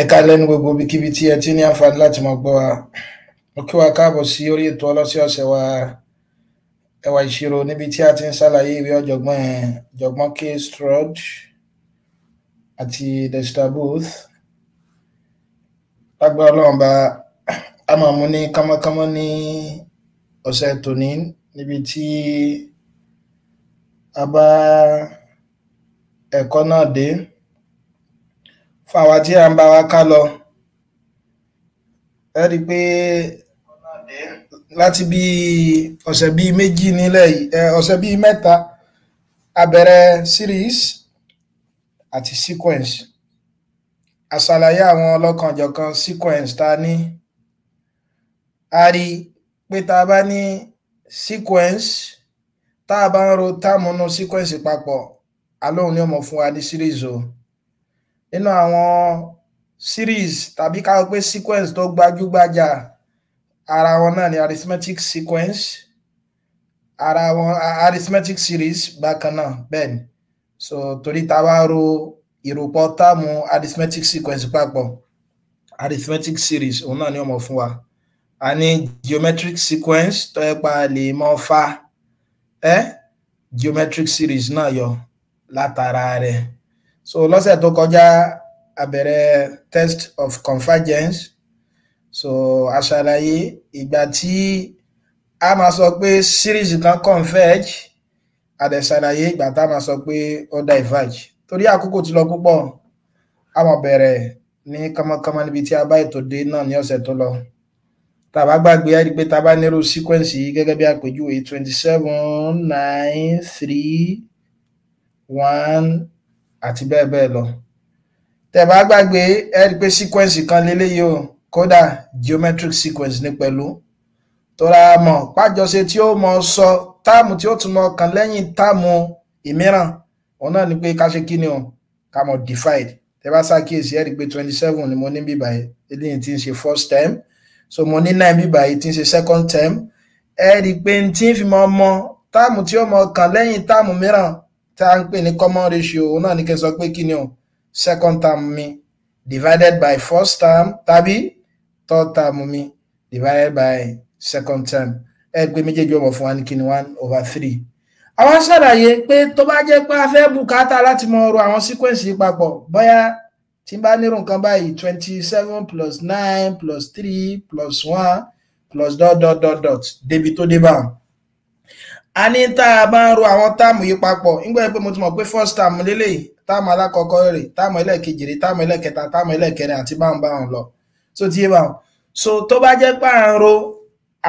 Ẹ káalẹ́ ní gbogbo ibikíbi tí ẹ ti ní àǹfààní láti máa gbọ́ wa. Mo kí wa káàbọ̀ sí orí ètò ọlọ́sẹ̀ọ̀sẹ̀ wa ẹwà ìṣirò níbi tí a ti ń ṣàlàyé ìwé ọ̀jọ̀gbọ́n K. Strudge àti Dexter Booth. Lágbára Ọlọ́run bá a máa mú ní kánmọ́kánmọ́ ní ọ̀sẹ̀ tòní níbi tí a bá ẹ̀kọ́ náà dé. Fún àwa tí a ń bá wa ká lọ, ẹ rí i pé láti bí ọ̀sẹ̀ bíi méjì nílẹ̀ yìí, ọ̀sẹ̀ bíi mẹ́ta, a bẹ̀rẹ̀ series àti sequence. A ṣàlàyé àwọn ọlọ́kanòjọ̀kan sequence tá a ní. A rí i pé tá a bá ní sequence, tá a bá ń ro táàmù nínú sequence papọ̀, alóhùn ni ó mọ̀ fún wa ní series o. Nínú àwọn series tàbí ká sọ pé sequence tó gbajúgbajà, ara wọn náà ni arithmetic sequence, ara wọn arithmetic series bákan náà bẹ́ẹ̀ ni. So torí tá a bá ro ìròpọ̀ táàmù arithmetic sequence papọ̀, arithmetic series òun náà ni ó mọ̀ fún wa. A ní geometric sequence tó yẹ pa lè mọ́ fa geometric series náà yọ látara rẹ̀. So lọ́sẹ̀ tó kọjá a bẹ̀rẹ̀ test of convergence. So a ṣàlàyé ìgbà tí a máa sọ pé series kan converge, a dẹ̀ ṣàlàyé ìgbà tá a máa sọ pé ó diverge. Torí àkókò ti lọ púpọ̀, a máa bẹ̀rẹ̀ ní kánmọ́kánmọ́ níbi tí a bá ètò dé náà ní ọ̀sẹ̀ tó lọ. Tá a bá gbàgbé, ẹ rí i pé tá a bá nírú sequence yìí gẹ́gẹ́ bí àpèjúwe 27, 9, 3, 1 àti bẹ́ẹ̀ bẹ́ẹ̀ lọ. Tẹ́ bá gbàgbé, ẹ rí i pé sequence kan lélẹ́yìí o, kódà geometric sequence ní pẹ̀lú. Tóra mọ̀ pájọṣe tí ó mọ sọ táàmù tí ó tún mọ kàn lẹ́yìn táàmù ìmíràn, òun náà ni pé ká ṣe kí ni o, ká mọ̀ divide. Tẹ́ bá ṣàkíyèsí, ẹ rí i pé 27 ni mo ní bí báyìí, eléyìí tí ń ṣe first term. So mo ní 9 bí báyìí tí ń ṣe second term. Ẹ rí i pé tí ń fi mọ táàmù tí ó mọ kàn lẹ́yìn táàmù mìíràn tá à ń pè ní common ratio, òun náà ni kí n sọ pé kí ni o, second term mi divided by first term tàbí third term mi divided by second term. Ẹ gbé méjèèjì ọmọ fún wa ní kí ni 1/3. Àwọn ṣàlàyé pé tó bá jẹ́ pé a fẹ́ bùkátà láti mọ ọ̀rọ̀ àwọn sequence yìí papọ̀, bóyá tí n bá nírú nǹkan báyìí 27 plus 9 plus 3 plus 1 plus ... débi tó dé báwọn. A ní tá a bá ń ro àwọn táàmù yìí papọ̀, nígbà pé mo ti mọ̀ pé first term lélẹ́yìí, táàmù alákọ̀ọ́kọ́ rẹ̀, táàmù ẹlẹ́ẹ̀kejì rẹ̀, táàmù ẹlẹ́ẹ̀kẹta, táàmù ẹlẹ́ẹ̀kẹrin àti báwọn lọ. So ti yé báwọn. So tó bá jẹ́ pé à ń ro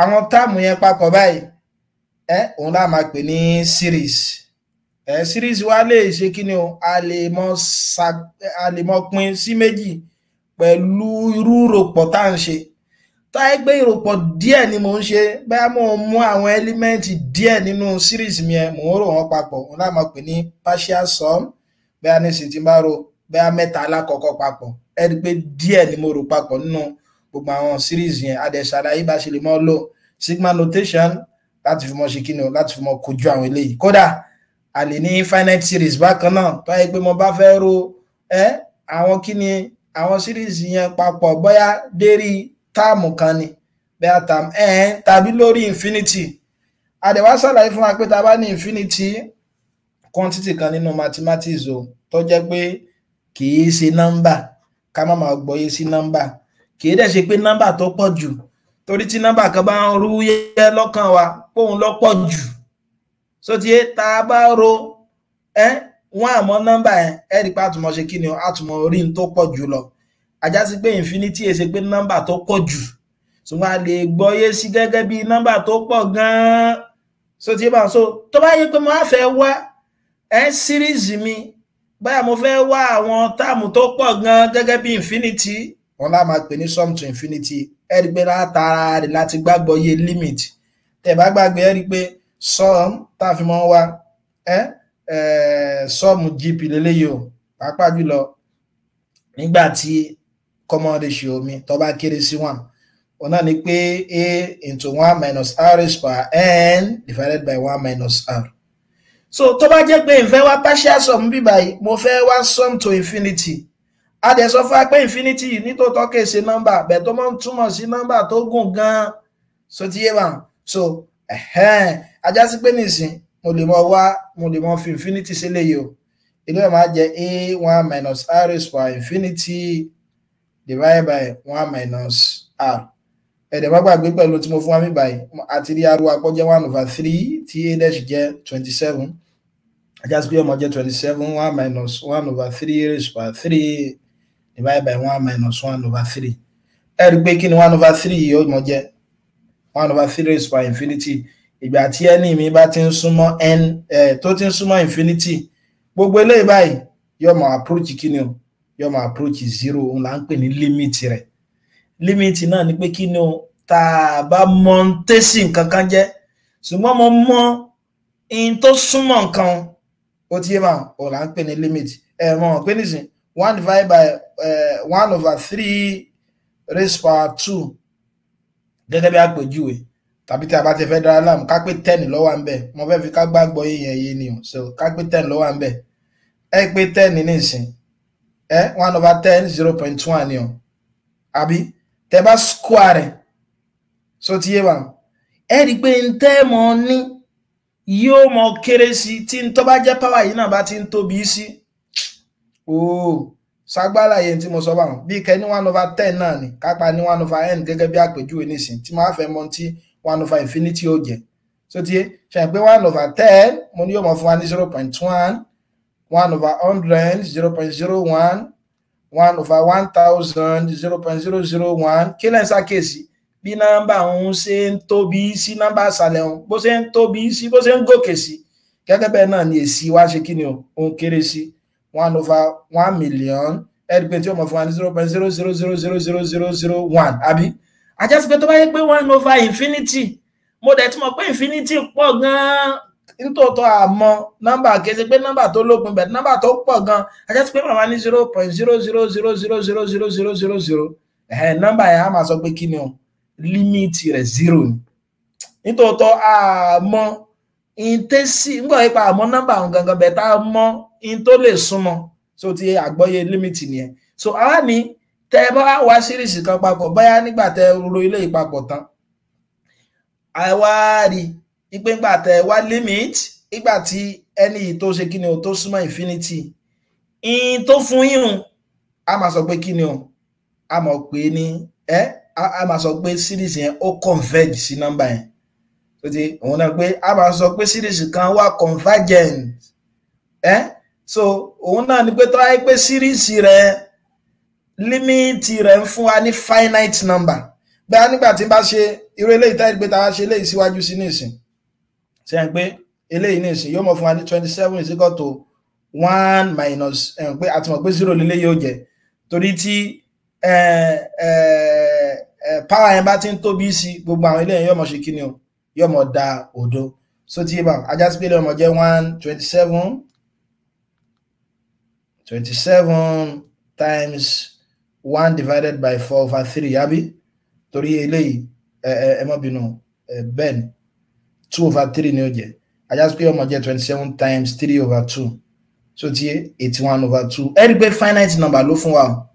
àwọn táàmù yẹn papọ̀ báyìí, òun lá máa pè ní series. Series wa lè ṣe kí ni o, a lè mọ pín sí méjì pẹ̀lú irú ìròpọ̀ tá à ń ṣe. Táyé gbé ìròpọ̀ díẹ̀ ni mò ń ṣe, bẹ́ẹ̀ mo mú àwọn ẹ́límẹ́ǹtì díẹ̀ nínú series mi ẹ̀, mò ń rò wọ́n papọ̀, òun lá máa pè ní partial sum. Bẹ́ẹ̀ ní sì ti bá ro bẹ́ẹ̀ mẹ́ta alákọ̀ọ́kọ́ papọ̀, ẹ rí i pé díẹ̀ ni mo rò papọ̀ nínú gbogbo àwọn series yẹn. A dẹ̀ ṣàlàyé bá ṣe lè mọ́ lò sigma notation láti fi mọ́ ṣe kí ni o, láti fi mọ́ kojú àwọn eléyìí. Kódà a lè ní finite series bákan náà, táyé pé mo bá fẹ́ ro àwọn kí ni àwọn series yẹn papọ̀, bóyá dérí táàmù kan ni, bẹ́ẹ̀ term n tàbí lórí infinity. A dẹ̀ wá ṣàlàyé fún wa pé tá a bá ní infinity quantity kan nínú mathematics o, tó jẹ́ pé kì í ṣe nọ́mbà, ká má máa gbọ́yé sí nọ́mbà, kì í dẹ̀ ṣe pé nọ́mbà tó pọ̀ jù, torí tí nọ́mbà kan bá ń rú yẹ́ lọ́kàn wa póun ló pọ̀ jù. So tí tá a bá ro wọ́n àmọ́ nọ́mbà ẹ rí i pé àtúmọ̀ ṣe kí ni o, àtúmọ̀ orí tó pọ̀ jù lọ. Ajá sí pé infinity ẹ ṣe pé nọ́mbà tó pọ̀ jù, ṣùgbọ́n a lè gbọ́yé sí gẹ́gẹ́ bí nọ́mbà tó pọ̀ gan-an. So tí bá so tó bá yẹ pé mo á fẹ́ wá series mi, báyà mo fẹ́ wá àwọn táàmù tó pọ̀ gan-an gẹ́gẹ́ bí infinity, wọn lá máa pè ní sum to infinity. Ẹ rí i pé látara rẹ̀ láti gbàgbọ́ yé limit. Tẹ́ bá gbàgbé, ẹ rí i pé sum tá a fi mọ́ wá sum GP lélẹ́yìí o, pàápàá jùlọ nígbà tí common ratio mi tó bá kéré sí 1, òun náà ni pé a into 1 minus r raised power n divided by 1 minus r. So tó bá jẹ́ pé n fẹ́ wá partial sum bí báyìí, mo fẹ́ wá sum to infinity, a dẹ̀ sọ fún wa pé infinity nítòótọ́ kìí ṣe nọ́mbà bẹ́ẹ̀ tó máa ń túmọ̀ sí nọ́mbà tó gùn gan so ti yé wa so ajá sí pé nìsín mo lè mọ fi infinity sílẹ̀ yìí o ilé ẹ̀ máa jẹ́ a1 minus r raised by infinity divided by 1 minus r ẹ̀dẹ̀ má gbàgbé pẹ̀lú tí mo fún wa mí báyìí àti rí arú apọ̀ jẹ́ 1/3 tí a dash jẹ́ 27 ajá sí pé ọmọ jẹ́ 27 1 minus 1/3 raised by 3 divided by 1 minus 1/3 ẹ rí pé kí ni 1/3 yìí ó mọ jẹ́ 1/3 raised by infinity ìgbà tí ẹni mi bá ti ń súnmọ́ n tó ti ń súnmọ́ infinity gbogbo eléyìí báyìí yóò máa approach kí ni o yóò máa approach 0 òun là ń pè ní limit rẹ̀ limit náà ni pé kí ni o tá a bá mọ tẹ́sí nǹkan kan jẹ́ ṣùgbọ́n mo mọ in tó súnmọ́ nǹkan ó ti yé máa òun là ń pè ní limit mọ̀ pé nísìn 1 divided by 1/3 raised power 2 gẹ́gẹ́ bí àpèjúwe tàbí tí a bá ti fẹ́ dára láàmú ká pé 10 ló wà ńbẹ̀ mo fẹ́ fi ká gbàgbọ́ yẹn ni o so ká pé 10 ló wà ńbẹ̀ ẹ pé 10 nísìn 1/10 0.1 ni o àbí tẹ́ bá square rẹ̀ so ti yé wa ẹ rí pé n tẹ́ mọ ní yóò mọ kéré sí tí n tó bá jẹ́ power yìí náà bá ti ń tóbi sí sagbala yẹn tí mo sọ bá wọn bí kẹ ní 1/10 náà ni kápá ní 1/n gẹ́gẹ́ bí àpèjúwe nísìn tí máa fẹ́ mọ tí 1/infinity ó jẹ́ so tí ṣe pé 1/10 mo ní yóò mọ fún wa ní 0.1 1/100 0.01 1/1000 0.001 kí lẹ́ ń ṣàkíyèsí bí nọ́mbà òun ṣe ń tóbi sí nọ́mbà àṣàlẹ̀ òun bó ṣe ń tóbi sí bó ṣe ń gòkè sí gẹ́gẹ́ bẹ́ẹ̀ náà ni èsì wa ṣe kí ni òun kéré sí 1/1 million ẹ̀rí pé tí ó mọ̀ fún wa ní 0.0000001 àbí ajásí pé tó bá yẹ pé 1/infinity mo dẹ̀ tí mọ̀ pé infinity pọ̀ gan-an nítòótọ́ àmọ́ nọ́mbà kìí ṣe pé nọ́mbà tó lópin bẹ̀ nọ́mbà tó pọ̀ gan-an ajásí pé màmá ní 0.000000000 nọ́mbà yẹn a máa sọ pé kí ni o límìtì rẹ̀ 0 ni nítòótọ́ àmọ́ ìtẹ́sí ńgbọ́ ipa àmọ́ nọ́mbà àwọn gangan bẹ̀ tá a mọ́ in tó lè súnmọ́ so ti àgbọ́yé limit nìyẹn so àwa ní tẹ́ bá wá síríìsì kan papọ̀ bóyá nígbà tẹ́ ro ilé ìpapọ̀ tán àwa rí ipe ńgbà tẹ́ wá limit ìgbà tí ẹni tó ṣe kíni o tó súnmọ́ infinity in tó fún yín a máa sọ pé kíni o a mọ̀ pé ní a máa sọ pé síríìsì yẹn ó converge sí nọ́mbà yẹn so ti òun náà pé a máa sọ pé síríìsì kan wá convergent so òun náà ni pé tó wáyé pé síríìsì rẹ̀ límìtì rẹ̀ ń fún wa ní finite number bẹ́ẹ̀ nígbà tí bá ṣe irú eléyìí táyé pé táwa ṣe eléyìí síwájú sí nísìn ṣe ń pé eléyìí nísìn yóò mọ̀ fún wa ní 27 is equal to 1 minus pé àti mọ̀ pé 0 lélẹ́ yóò jẹ́ torí tí power yẹn bá ti ń tóbi sí gbogbo àwọn eléyìí yóò mọ̀ ṣe kíni o yóò mọ̀ da òdo so tí bá ajá sí pé lè mọ̀ jẹ́ 27 times 1 divided by 4/3 àbí torí eléyìí ẹ má bínú ben 2/3 ni ó jẹ́ ajá sí pé ọmọ jẹ́ 27 times 3/2 so tí 81/2 ẹ rí pé finite number ló fún wa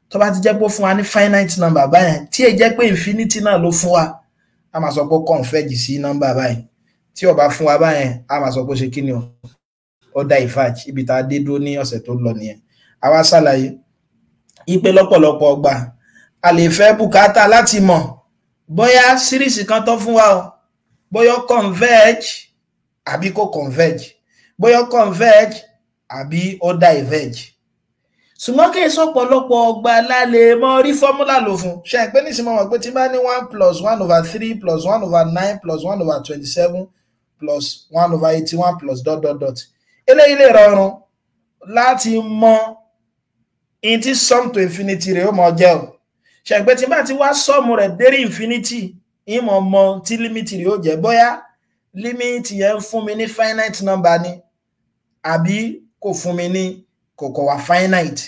tó bá ti jẹ́ pé ó fún wa ní finite number báyẹn tí ẹ jẹ́ pé infinity náà ló fún wa a máa sọ pé converge sí number báyìí tí ó bá fún wa báyẹn a máa sọ pé ṣe kí ni o ó dá ìfàj ibi tá a dé dúró ní ọ̀sẹ̀ tó lọ nìyẹn àwa ṣàlàyé ipe lọ́pọ̀lọpọ̀ ọgbà a lè fẹ́ bùkátà láti mọ̀ bóyá síríìsì kan tó fún wa o bóyá converge àbí kò converge bóyá converge àbí ó diverge ṣùgbọ́n kí n sọ̀pọ̀lọpọ̀ ọgbà lálẹ́ mọ́ rí fọ́múlà lò fún ṣe ń pé nísìnyí mọ̀ pé tí bá ní 1 plus 1/3 plus 1/9 plus 1/27 plus 1/81 plus ... eléyìí lè rọrùn láti mọ in tí sum to infinity rẹ̀ ó mọ jẹ́ o ṣe ń pé tí bá ti wá sọ́ọ̀mù rẹ̀ dérí infinity ìmọ̀ mọ tí límìtì rẹ̀ ó jẹ́ bóyá límìtì yẹn ń fún mi ní finite number ni àbí kò fún mi ní kò wà finite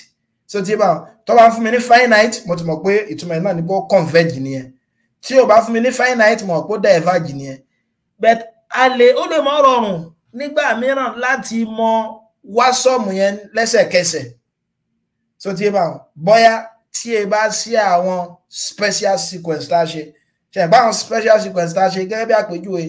so tí bá tó bá fún mi ní finite mo ti mọ̀ pé ìtumọ̀ náà ni pé ó converge nìyẹn tí ó bá fún mi ní finite mo mọ̀ pé ó diverge nìyẹn but ó lè mọ́ rọrùn nígbà mìíràn láti mọ wá sọ́ọ̀mù yẹn lẹ́sẹ̀kẹsẹ̀ so tí ẹ bá bóyá tí ẹ bá sí àwọn special sequence tá a ṣe báwọn special sequence tá a ṣe gẹ́gẹ́ bí àpèjúwe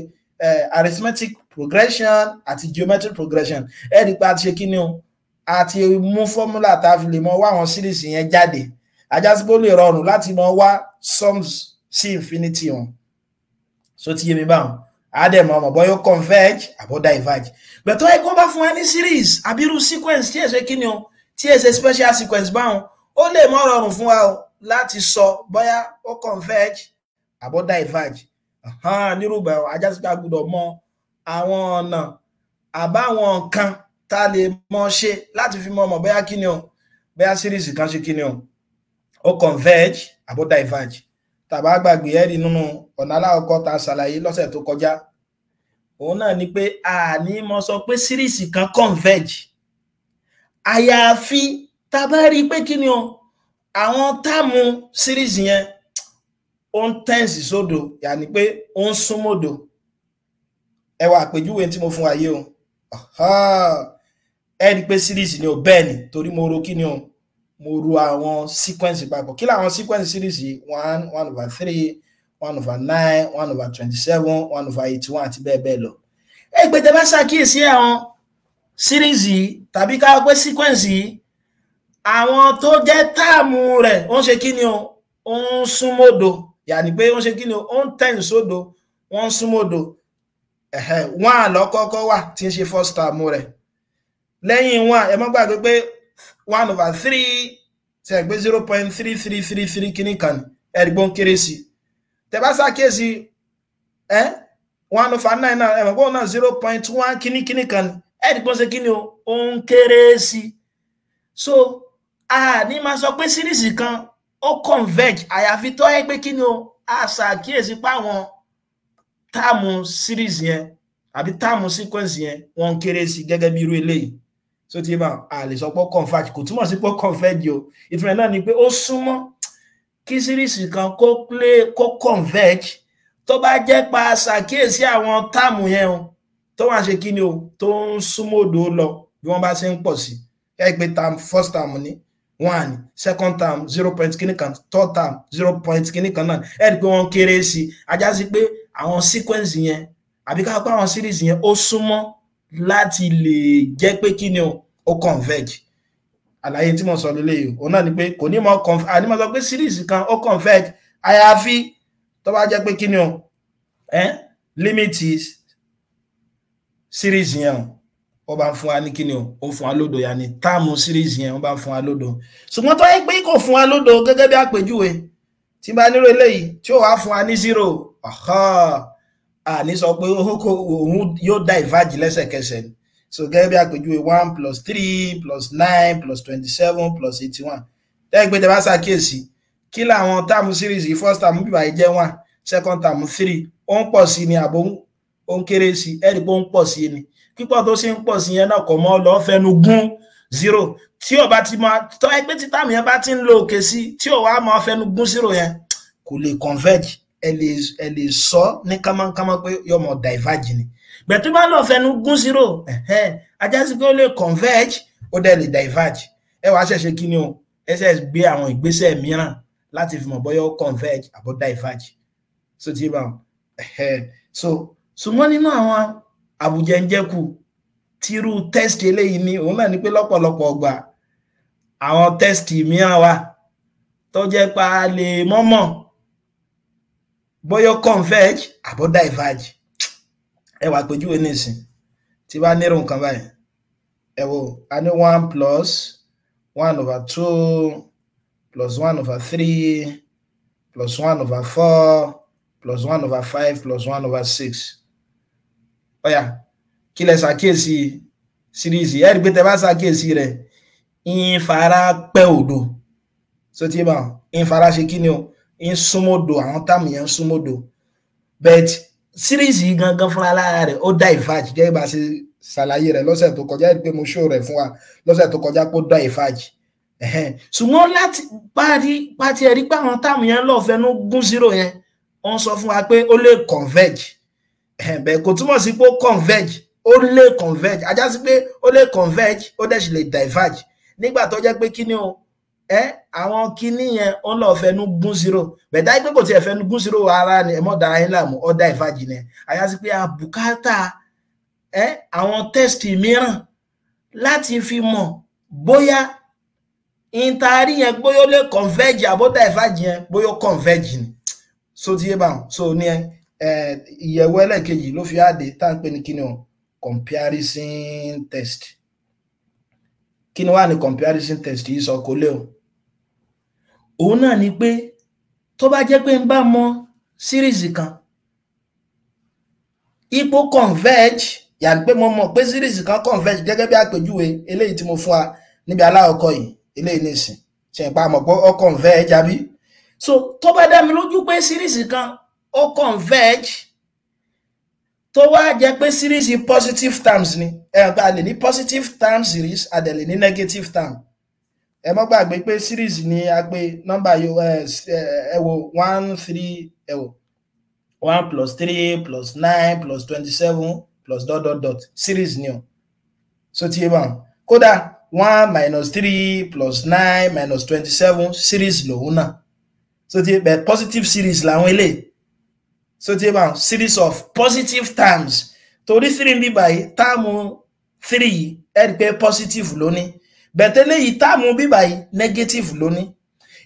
arithmetic progression àti geometric progression ẹ rí pé a ti ṣe kí ni o àti mú formula tá a fi lè mọ wá àwọn series yẹn jáde ajásípò lè rọrùn láti mọ wá sums sí infinity wọn so ti yé mi báwọn àdèmọ ọmọ bóyá converge àbọ̀ diverge bẹ̀tọ́ ẹ̀kọ́ bá fún wa ní series àbírú sequence tí ẹ ṣe kí ni o tí ẹ ṣe special sequence báwọn ó lè mọ rọrùn fún wa o láti sọ bóyá ó converge àbọ̀ diverge nírúgbà ajásípò àgbọ́dọ̀ mọ àwọn ọ̀nà àbáwọn nǹkan tá a lè mọ ṣe láti fi mọ ọmọ bóyá kí ni o bóyá series kan ṣe kí ni o ó converge àbọ̀ diverge tàbá gbàgbé ẹ̀rí nínú ọ̀nà aláwọ̀kọ́ ta ṣàlàyé lọ́sẹ̀ tó kọjá òun náà ni pé a ní mọ sọ pé series kan converge àyàfi tá bá rí pé kí ni o àwọn táàmù series yẹn ó ń tẹ́ǹsì sódò yàní pé ó ń súnmọ́dò ẹ wá àpèjúwe tí mo fún wa yé o ẹ rí pé series ni o bẹ́ẹ̀ ni torí mo ro kí ni o mo ro àwọn sequence papọ̀ kí làwọn sequence series yìí 1/3 1/9 1/27 1/81 àti bẹ́ẹ̀ bẹ́ẹ̀ lọ ẹ pé tẹ́ bá ṣàkíyèsí àwọn series yìí tàbí ká pé sequence yìí àwọn tó jẹ́ táàmù rẹ̀ ó ń ṣe kí ni o ó ń súnmọ́dò yàní pé ó ń ṣe kí ni o ó ń tẹ̀yìn sódò wọ́n ń súnmọ́dò wọ́n àlọ́kọ́kọ́ wà tí ń ṣe first term rẹ̀ lẹ́yìn wọn ẹ má gbàgbé pé 1/3 ṣe gbé 0.3333 kíní kan ẹ̀rìgbọ́n kéré sí tẹ́ bá ṣàkíyèsí 1/9 náà ẹ̀mọ̀gbọ́n náà 0.1 kíní kan ẹ̀rìgbọ́n ṣe kíní o ó ń kéré sí so a ní máa sọ pé series kan ó converge àyàfi tó ẹ pé kíní o a ṣàkíyèsí páwọn táàmù series yẹn àbí táàmù sequence yẹn wọ́n kéré sí gẹ́gẹ́ bí irú eléyìí so tí bá a lè sọ pé converge kò túmọ̀ sí pé converge o ìtumọ̀ náà ni pé ó súnmọ́ kí series kan kó converge tó bá jẹ́ pa ṣàkíyèsí àwọn táàmù yẹn o tó wá ṣe kíni o tó ń súnmọ́dò lọ bí wọ́n bá ṣe ń pọ̀ sí ẹ pé term first term ní 1 second term 0 point kíní kan third term 0 point kíní kan náà ẹ rí pé wọ́n kéré sí ajá sí pé àwọn sequence yẹn àbí ká pé àwọn series yẹn ó súnmọ́ láti lè jẹ́ pé kíni o ó converge àlàyé tí mo sọ lélẹ́yìí òun náà ni pé kò ní mọ àní mo sọ pé series kan ó converge àyàfi tó bá jẹ́ pé kíni o limit series yẹn ó bá ń fún wa ní kíni o ó fún wa lódò yàní táàmù series yẹn ó bá ń fún wa lódò ṣùgbọ́n tó yẹ pé kò fún wa lódò gẹ́gẹ́ bí àpèjúwe tí bá nírò eléyìí tí ó wá fún wa ní 0 àní sọ pé òun yóò diverge lẹ́sẹ̀kẹsẹ̀ so gẹ́gẹ́ bí àpèjúwe 1 + 3 + 9 + 27 + 81 tẹ́ pé tẹ́ bá ṣàkíyèsí kí làwọn táàmù series yìí first term bíbá yìí jẹ́ 1 second term 3 ó ń pọ̀ sí ni àbò ó ń kéré sí ẹ̀rí pé ó ń pọ̀ sí ni pípọ̀ tó ṣe ń pọ̀ sí yẹn náà kò mọ́ lọ fẹnu gún 0 tí ó bá ti máa tọ́ ẹgbẹ́ tí táàmù yẹn bá ti ń lo òkè sí tí ó wá máa fẹnu gún 0 yẹn kò lè converge ẹ lè sọ ní kámákámá pé yóò mọ diverge ni bẹ́ẹ̀ tó bá lọ fẹnu gún 0 ajá sí pé ó lè converge ó dẹ̀ lè diverge ẹ wàá ṣẹ̀ṣẹ̀ kí ni o ẹ ṣẹ̀ gbé àwọn ìgbésẹ̀ mìíràn láti fi mọ̀ bóyá ó converge àbọ̀ diverge so tí bá so ṣùgbọ́n nínú àwọn àbùjẹ̀ǹjẹ̀kù tírú test eléyìí ni òun náà ni pé lọ́pọ̀lọpọ̀ ọgbà àwọn test mìíràn wà tó jẹ́ pa lè mọ́mọ́ bóyá converge àbọ̀ diverge ẹ wá péjúwe nísìn tí bá nírò nǹkan báyìí ẹ wò a ní 1 + 1/2 + 1/3 + 1/4 + 1/5 + 1/6 ọ̀yà kí lẹ ṣàkíyèsí series ẹ rí pé tẹ́ bá ṣàkíyèsí rẹ̀ ń fara pẹ́ odò so tí bá ń fara ṣe kí ni o ń súnmọ́dò àwọn táàmù yẹn ń súnmọ́dò but series yìí gangan fúnra lára rẹ̀ ó diverge gẹ́gẹ́ bá ṣe ṣàlàyé rẹ̀ lọ́sẹ̀ tó kọjá rí pé mo show rẹ̀ fún wa lọ́sẹ̀ tó kọjá pé ó diverge ṣùgbọ́n láti pàtí ẹ̀rí pé àwọn táàmù yẹn lọ́ọ̀ fẹnu gún 0 yẹn wọ́n sọ fún wa pé ó lè converge bẹ́ẹ̀ kò túmọ̀ sí pé ó converge ó lè converge ajá sí pé ó lè converge ó dẹ̀ sì lè diverge nígbà tó jẹ́ pé kí ni o àwọn kíní yẹn ó lọ fẹnu gún zero bẹ̀dá pé kò tiẹ̀ fẹnu gún zero ara ni ẹ̀mọ́ dára yín láàmú ọ̀dà ìfàjì ni àyà sí pé àbùkátà àwọn test mìíràn láti fi mọ̀ bóyá ìtaari yẹn bóyá ó lè converge àbódà ìfàjì yẹn bóyá ó converge ni so ti yé báwọn so ní ìyẹ̀wò ẹlẹ́ẹ̀kejì ló fi àdé tá à ń pè ní kíni o comparison test kí ni wà ní comparison test yìí sọ kó lé o òun náà ni pé tó bá jẹ́ pé ń bá mọ series kan ipò converge yàní pé mo mọ̀ pé series kan converge gẹ́gẹ́ bí àpèjúwe eléyìí tí mo fún wa níbi aláwọ̀kọ́ yìí eléyìí nìsín ṣe ń pa mọ̀ pé ó converge àbí so tó bá dá mi lójú pé series kan ó converge tó wá jẹ́ pé series positive terms ni a lè ní positive term series a dẹ̀ lè ní negative term ẹ mọ́ gbàgbé pé series ni a pé nọ́mbà yóò ẹ wò 1 3 ẹ wò 1 plus 3 plus 9 plus 27 plus ... series ni o so ti yé bá kódà 1 minus 3 plus 9 minus 27 series lòun náà so ti yé bẹ́ẹ̀ positive series làwọn eléyìí so ti yé bá series of positive terms torí 3 bí báyìí táàmù 3 ẹ rí pé positive lóní bẹ̀tẹ́lẹ̀ yìí táàmù bí báyìí negative lóní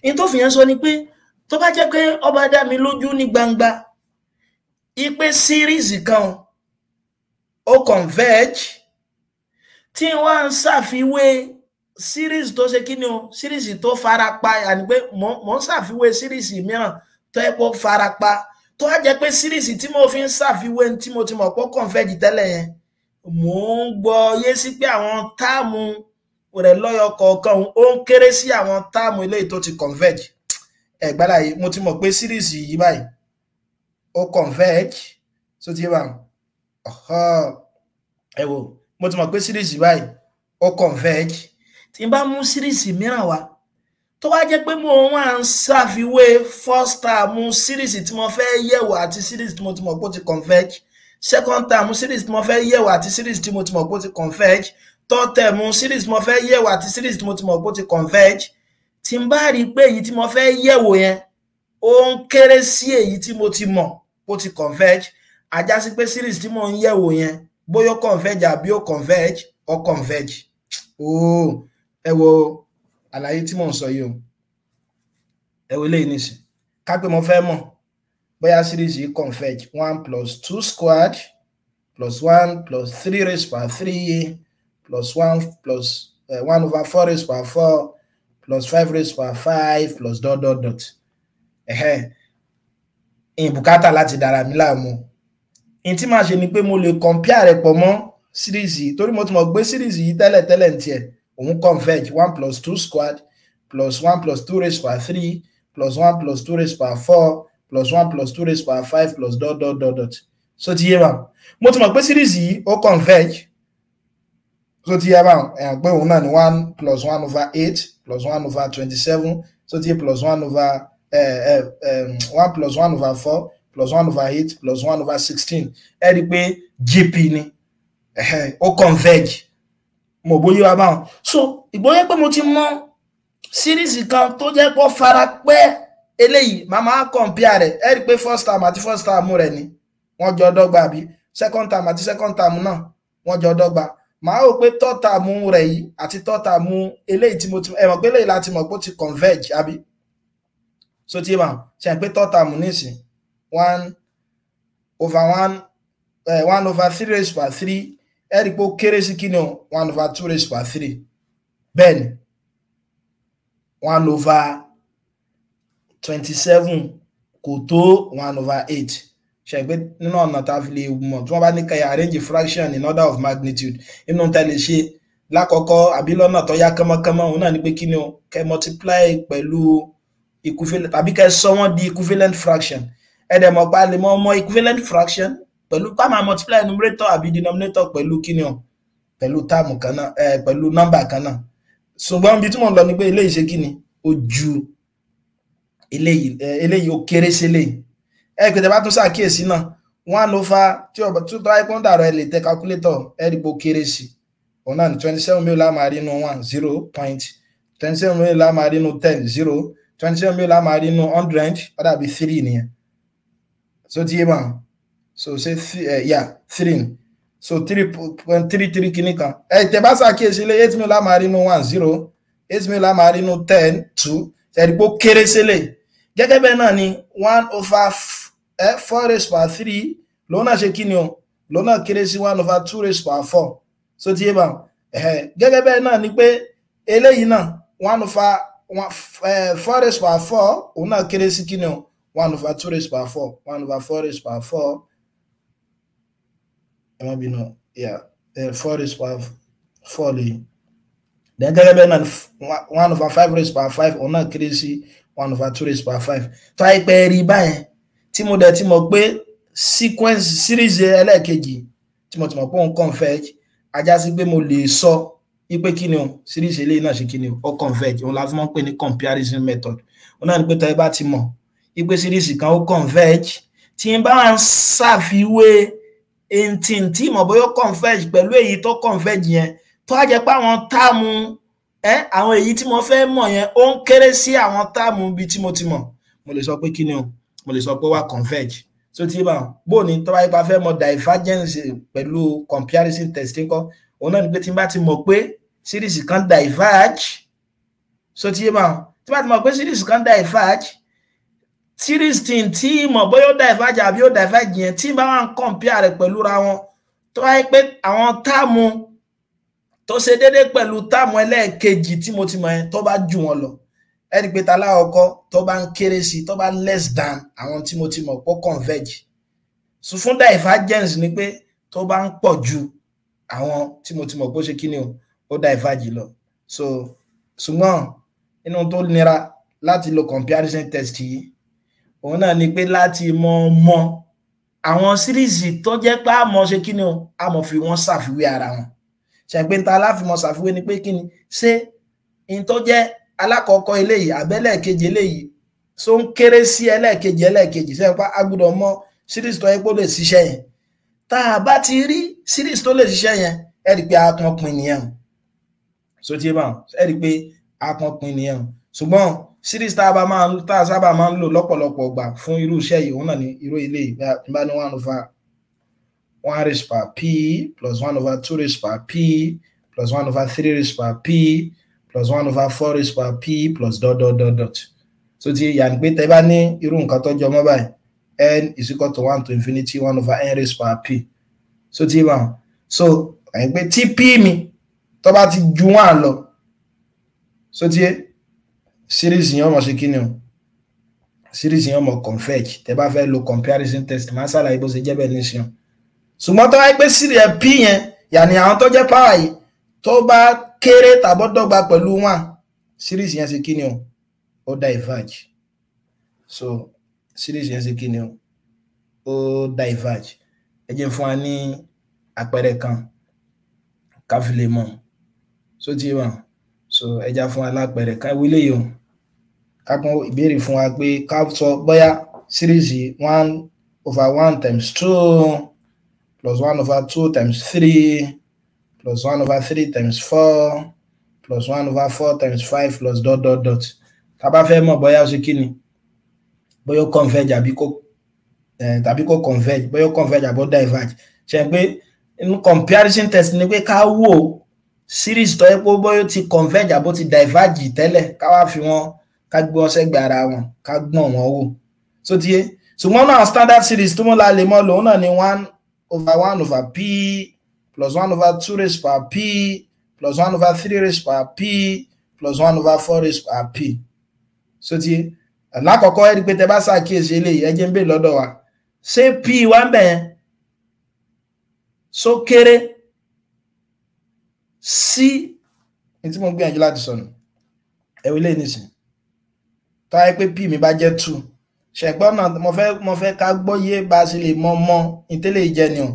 in tó fi yẹn sọ ni pé tó bá jẹ́ pé ó bá dá mi lójú ní gbangba ipe series kan ó converge tí wọ́n ń ṣàfiwé series tó ṣe kíni o series tó farapa àní pé mo ń ṣàfiwé series mìíràn tó yẹ kó farapa tó wá jẹ́ pé series tí mo fi ń ṣàfiwé tí mo ti mọ̀ pé converge tẹ́lẹ̀ yẹn mo ń gbọ́ yé sí pé àwọn táàmù rẹ̀ lọ́yọ̀ kọ̀ọ̀kan ó ń kéré sí àwọn táàmù eléyìí tó ti converge ẹ̀gbára yìí mo ti mọ̀ pé series yìí báyìí ó converge so ti bá ẹ wò mo ti mọ̀ pé series yìí báyìí ó converge tí n bá mú series mìíràn wá tó wá jẹ́ pé mo wá ń ṣàfiwé first term series tí mo fẹ́ yẹ̀wò àti series tí mo ti mọ̀ pé ó ti converge second term series tí mo fẹ́ yẹ̀wò àti series tí mo ti mọ̀ pé ó ti converge third term series tí mo fẹ́ yẹ̀wò àti series tí mo ti mọ̀ pé ó ti converge tí n bá rí pé èyí tí mo fẹ́ yẹ̀wò yẹn ó ń kéré sí èyí tí mo ti mọ̀ pé ó ti converge ajá sí pé series tí mo ń yẹ̀wò yẹn bóyá ó converge àbí ó converge ó converge ẹ wo àlàyé tí mò ń sọ yìí o ẹ wo eléyìí nísìn ká pé mo fẹ́ mọ̀ bóyá series yìí converge 1 plus 2 squared plus 1 plus 3 raised by 3 plus 1 plus 1 over 4 raised by 4 plus 5 raised by 5 plus ... ìbùkátà láti dára mi láàmú in tí máa ṣe ni pé mo lè compare rẹ̀ pọ̀ mọ́ series yìí torí mo ti mọ̀ gbé series yìí tẹ́lẹ̀ ní tiẹ̀ òun converge 1 plus 2 squared plus 1 plus 2 raised by 3 plus 1 plus 2 raised by 4 plus 1 plus 2 raised by 5 plus ... so ti yé bá mo ti mọ̀ pé series yìí ó converge so ti yé bá pé òun náà ni 1 plus 1 over 8 plus 1 over 27 so ti yé plus 1 over 1 plus 1 over 4 plus 1 over 8 plus 1 over 16 ẹ rí pé GP ni ó converge mo bóyá wá báwọn so ìgbóyè pé mo ti mọ̀ series kan tó jẹ́ pé ó fara pẹ́ eléyìí màmá compare rẹ̀ ẹ rí pé first term àti first term rẹ̀ ni wọ́n jọ dọ́gba àbí second term àti second term náà wọ́n jọ dọ́gba màá rò pé third term rẹ̀ yìí àti third term eléyìí tí mo ti mọ̀ pé eléyìí láti mọ̀ pé ó ti converge àbí so tí ma ṣe pé third term nísìn 1 over 1 over 3 raised by 3 ẹ rí pé ó kéré sí kíni o 1 over 2 raised by 3 bẹ́ẹ̀ ni 1 over 27 kò tó 1 over 8 ṣe pé nínú ọ̀nà tá a fi lè mọ̀ tí wọ́n bá ní kẹ́yà arrange fraction in order of magnitude inú tẹ́lẹ̀ ṣe lákọ̀ọ́kọ́ àbí lọ́nà tó yá kánmọ́kánmọ́ òun náà ni pé kíni o kẹ́ multiply pẹ̀lú equivalent tàbí kẹ́ sọ wọ́n di equivalent fraction ẹ dẹ̀ mọ̀ pa lè mọ̀ equivalent fraction pẹ̀lú ká máa multiply numerator àbí denominator pẹ̀lú kíni o pẹ̀lú term kan náà pẹ̀lú number kan náà ṣùgbọ́n bí tí mo lọ ní pé eléyìí ṣe kíni ó ju eléyìí ó kéré sí eléyìí ẹ pé tẹ́ bá tún ṣàkíyèsí náà 1 over tí ó tó ayé pọ́n dàrọ̀ ẹ lè tẹ calculator ẹ rí pé ó kéré sí òun náà ní 27 mil la máa rí inú 1 27 mélòó la máa rí nínú 10 0 27 mélòó la máa rí nínú 100 ó dàbí 3 nìyẹn so ti yé bá so say 3 so 3.33 kìíní kan tẹ́ bá ṣàkíyèsí lé 8 mélòó la máa rí nínú 10 8 mélòó la máa rí nínú 10 2 ṣẹ̀rí pé ó kéré sílẹ̀ gẹ́gẹ́ bẹ́ẹ̀ náà ni 1/4 raised power 3 lòun náà ṣe kí ni o lòun náà kéré sí 1/2 raised power 4 so ti yé bá gẹ́gẹ́ bẹ́ẹ̀ náà ni pé eléyìí náà 1/4 raised power 4 òun náà kéré sí kí ni o 1/2 raised power 4 1/4 raised power 4 4 raised power 4 lè then gẹ́gẹ́ bẹ́ẹ̀ náà 1/5 raised power 5 òun náà kéré sí 1/2 raised power 5 tó àìpẹ́ rí báyẹn tí mo dẹ̀ ti mọ̀ pé series ẹlẹ́ẹ̀kejì tí mo ti mọ̀ pé òun converge ajá sí pé mo lè sọ ipe kí ni o series eléyìí náà ṣe kí ni o ó converge òun la fi máa ń pè ní comparison method òun náà ni pé tẹ́ bá ti mọ̀ ipe series kan ó converge tí n bá wà ń ṣàfiwé tí mo bóyá converge pẹ̀lú èyí tó converge yẹn tó á jẹ́ pé àwọn táàmù àwọn èyí tí mo fẹ́ mọ̀ yẹn ó ń kéré sí àwọn táàmù bí tí mo ti mọ̀ mo lè sọ pé kí ni o mo lè sọ pé wá converge so tí bá bó ni tó bá yẹ pa fẹ́ mọ̀ divergence pẹ̀lú comparison test ńkọ́ òun náà ni pé tí n bá ti mọ̀ pé series kan diverge so tí bá tí bá ti mọ̀ pé series kan diverge series tí mọ̀ bóyá ó diverge àbí ó diverge yẹn tí bá wà ń compare rẹ̀ pẹ̀lú ra wọn tó bá yẹ pé àwọn táàmù tó ṣe déédé pẹ̀lú táàmù ẹlẹ́ẹ̀kejì tí mo ti mọ̀ yẹn tó bá jù wọn lọ ẹni pé talákọ̀ọ́kọ́ tó bá ń kéré sí tó bá less than àwọn tí mo ti mọ̀ pọ̀ converge so fún divergence ni pé tó bá ń pọ̀ ju àwọn tí mo ti mọ̀ pé ó ṣe kí ni o ó diverge lọ so ṣùgbọ́n inú tó nira láti lo comparison test yìí òun náà ni pé láti mọ̀ àwọn series tó jẹ́ pé a mọ̀ ṣe kí ni o a mọ̀ fi wọ́n ṣàfiwé ara wọn ṣàgbé ta láfimọ̀ ṣàfiwé ni pé kí ni ṣé in tó jẹ́ alákọ̀ọ́kọ́ eléyìí àbẹ́lẹ̀kejì eléyìí so ń kéré sí ẹlẹ́ẹ̀kejì ṣe pa a gbọ́dọ̀ mọ̀ series tó yẹ kó lè ṣiṣẹ́ yẹn tá a bá ti rí series tó lè ṣiṣẹ́ yẹn ẹ rí pé apọn pin nìyẹn so tí bá ẹ rí pé apọn pin nìyẹn ṣùgbọ́n series tá a sábà máa ń lò lọ́pọ̀lọpọ̀ gbà fún irú iṣẹ́ yìí òun náà ni irú eléyìí bá ní 1/1 raised power p plus 1/2 raised power p plus 1/3 raised power p plus 1/4 raised power p plus ... so tí yà ní pé tẹ́ bá ní irú nǹkan tó jọ mọ́ báyìí n is equal to 1 to infinity 1/n raised power p so tí bá so àyìn pé tí p mi tó bá ti ju 1 lọ so tí series yẹn mọ̀ ṣe kí ni o series yẹn mọ̀ converge tẹ́ bá fẹ́ lo comparison test máa ṣàlàyé bó ṣe jẹ́ bẹ́ẹ̀ níṣẹ́ ṣùgbọ́n tó wáyé pé series p yẹn yà ní àwọn tó jẹ́ power yìí tó bá kéré tàbọ́ dọ́gba pẹ̀lú 1 series yẹn ṣe kí ni o ó diverge so series yẹn ṣe kí ni o ó diverge ẹ jẹ́ fún wa ní àpẹẹrẹ kan ká fi lè mọ̀ so tí wọ́n so ẹ já fún wa lápẹẹrẹ ká wílé yìí o ká kún ìbéèrè fún wa pé ká sọ bóyá series 1/1 times 2 plus 1/2 times 3 plus 1/3 times 4 plus 1/4 times 5 plus ... tá bá fẹ́ mọ̀ bóyá ó ṣe kí ni bóyá ó converge tàbí kó converge bóyá ó converge àbó diverge ṣe pé inú comparison test ni pé ká wò series tó yẹ pé bóyá ti converge àbó ti diverge tẹ́lẹ̀ ká wá fi wọn ká gbé wọn sẹ́gbẹ̀ẹ́ ara wọn ká gbọ́n wọn wò so ti yé ṣùgbọ́n náà standard series tó mọ́ la lè mọ́ lòun náà ni 1/1/p plus 1/2 raised power p plus 1/3 raised power p plus 1/4 raised power p so ti yé lákọ̀ọ́kọ́ ẹ rí pé tẹ́ bá ṣàkíyèsí eléyìí ẹ jẹ́ ń bè lọ́dọ̀ wa ṣé p wá ń bẹ̀ yẹn so kéré sí ní tí mo gbìyànjú láti sọnù ẹ̀wí lè nìsín tó wáyé pé p mi bá jẹ́ 2 ṣẹ̀gbọ́n náà mo fẹ́ ká gbọ́yé bá ṣe lè mọ́ ìtẹ́lẹ̀ ìjẹ́ ni o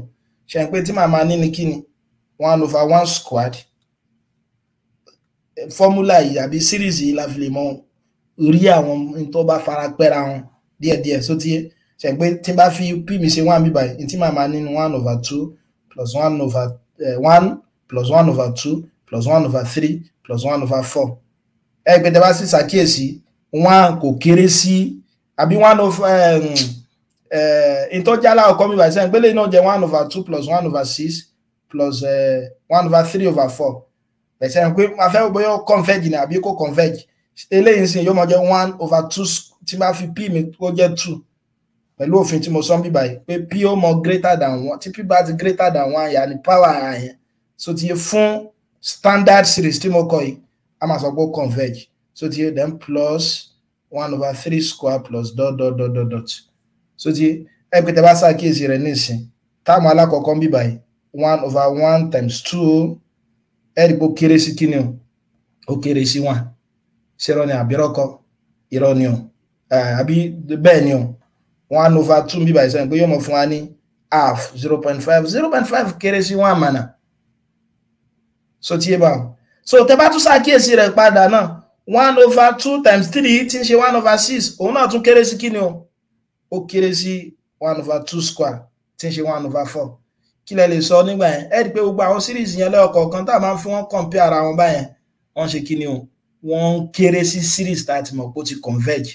ṣẹ̀ pé tí màmá ní ni kí ni 1/1 squared fọ́múlà yìí àbí series yìí la fi lè mọ̀ rí àwọn tó bá fara pẹ́ra wọn díẹ̀díẹ̀ so tí ṣẹ̀ pé tí bá fi p mi ṣe 1 bí báyìí tí màmá nínú 1/2 plus 1/1 plus 1/2 plus 1/3 plus 1/4 ẹ pé tẹ́ bá sì ṣàkíyèsí 1 kò kéré sí àbí 1 over ìtọ́jú aláwọ̀kọ́ mi báyìí sẹ́yìn pé lẹ́yìn náà jẹ́ 1/2 plus 1/6 plus 1/3 over 4 ẹ̀sẹ̀ pé máa fẹ́ bóyá converge ní àbí kò converge eléyìí sì yóò máa jẹ́ 1/2 tí máa fi p mi kó jẹ́ 2 pẹ̀lú òfin tí mo sọ bí báyìí pé p ó mọ greater than 1 tí p bá ti greater than 1 yà ní power yẹn so ti yẹ fún standard series tí mo kọ yìí a máa sọ pé converge so ti yẹ then plus 1/3 square plus dot dot dot dot dot so ti ẹ pé tẹ́ bá ṣàkíyèsí rẹ̀ nísìn táàmù alákọ̀ọ́kọ́ bí báyìí 1/1 times 2 ẹ̀rí pé ó kéré sí kíni o ó kéré sí 1 ṣèrọ ni àbírọ́kọ irọ́ ni o àbí bẹ́ẹ̀ ni o 1/2 bí báyìí sẹ́yìn pé yóò mọ̀ fún wa ní half 0.5 kéré sí 1 mànà so ti yé bá so tẹ́ bá tún ṣàkíyèsí rẹ̀ padà náà 1/2 times 3 tí ń ṣe 1/6 òun náà tún kéré sí kíni o ó kéré sí 1/2 square tí ń ṣe 1/4 kí lẹ lè sọ nígbà yẹn ẹ rí pé gbogbo àwọn series yẹn lẹ́ọ̀kọ̀ọ̀kan tá a máa ń fún wọn compare ara wọn báyẹn wọ́n ṣe kíni o wọ́n kéré sí series tá a ti mọ̀ pé ó ti converge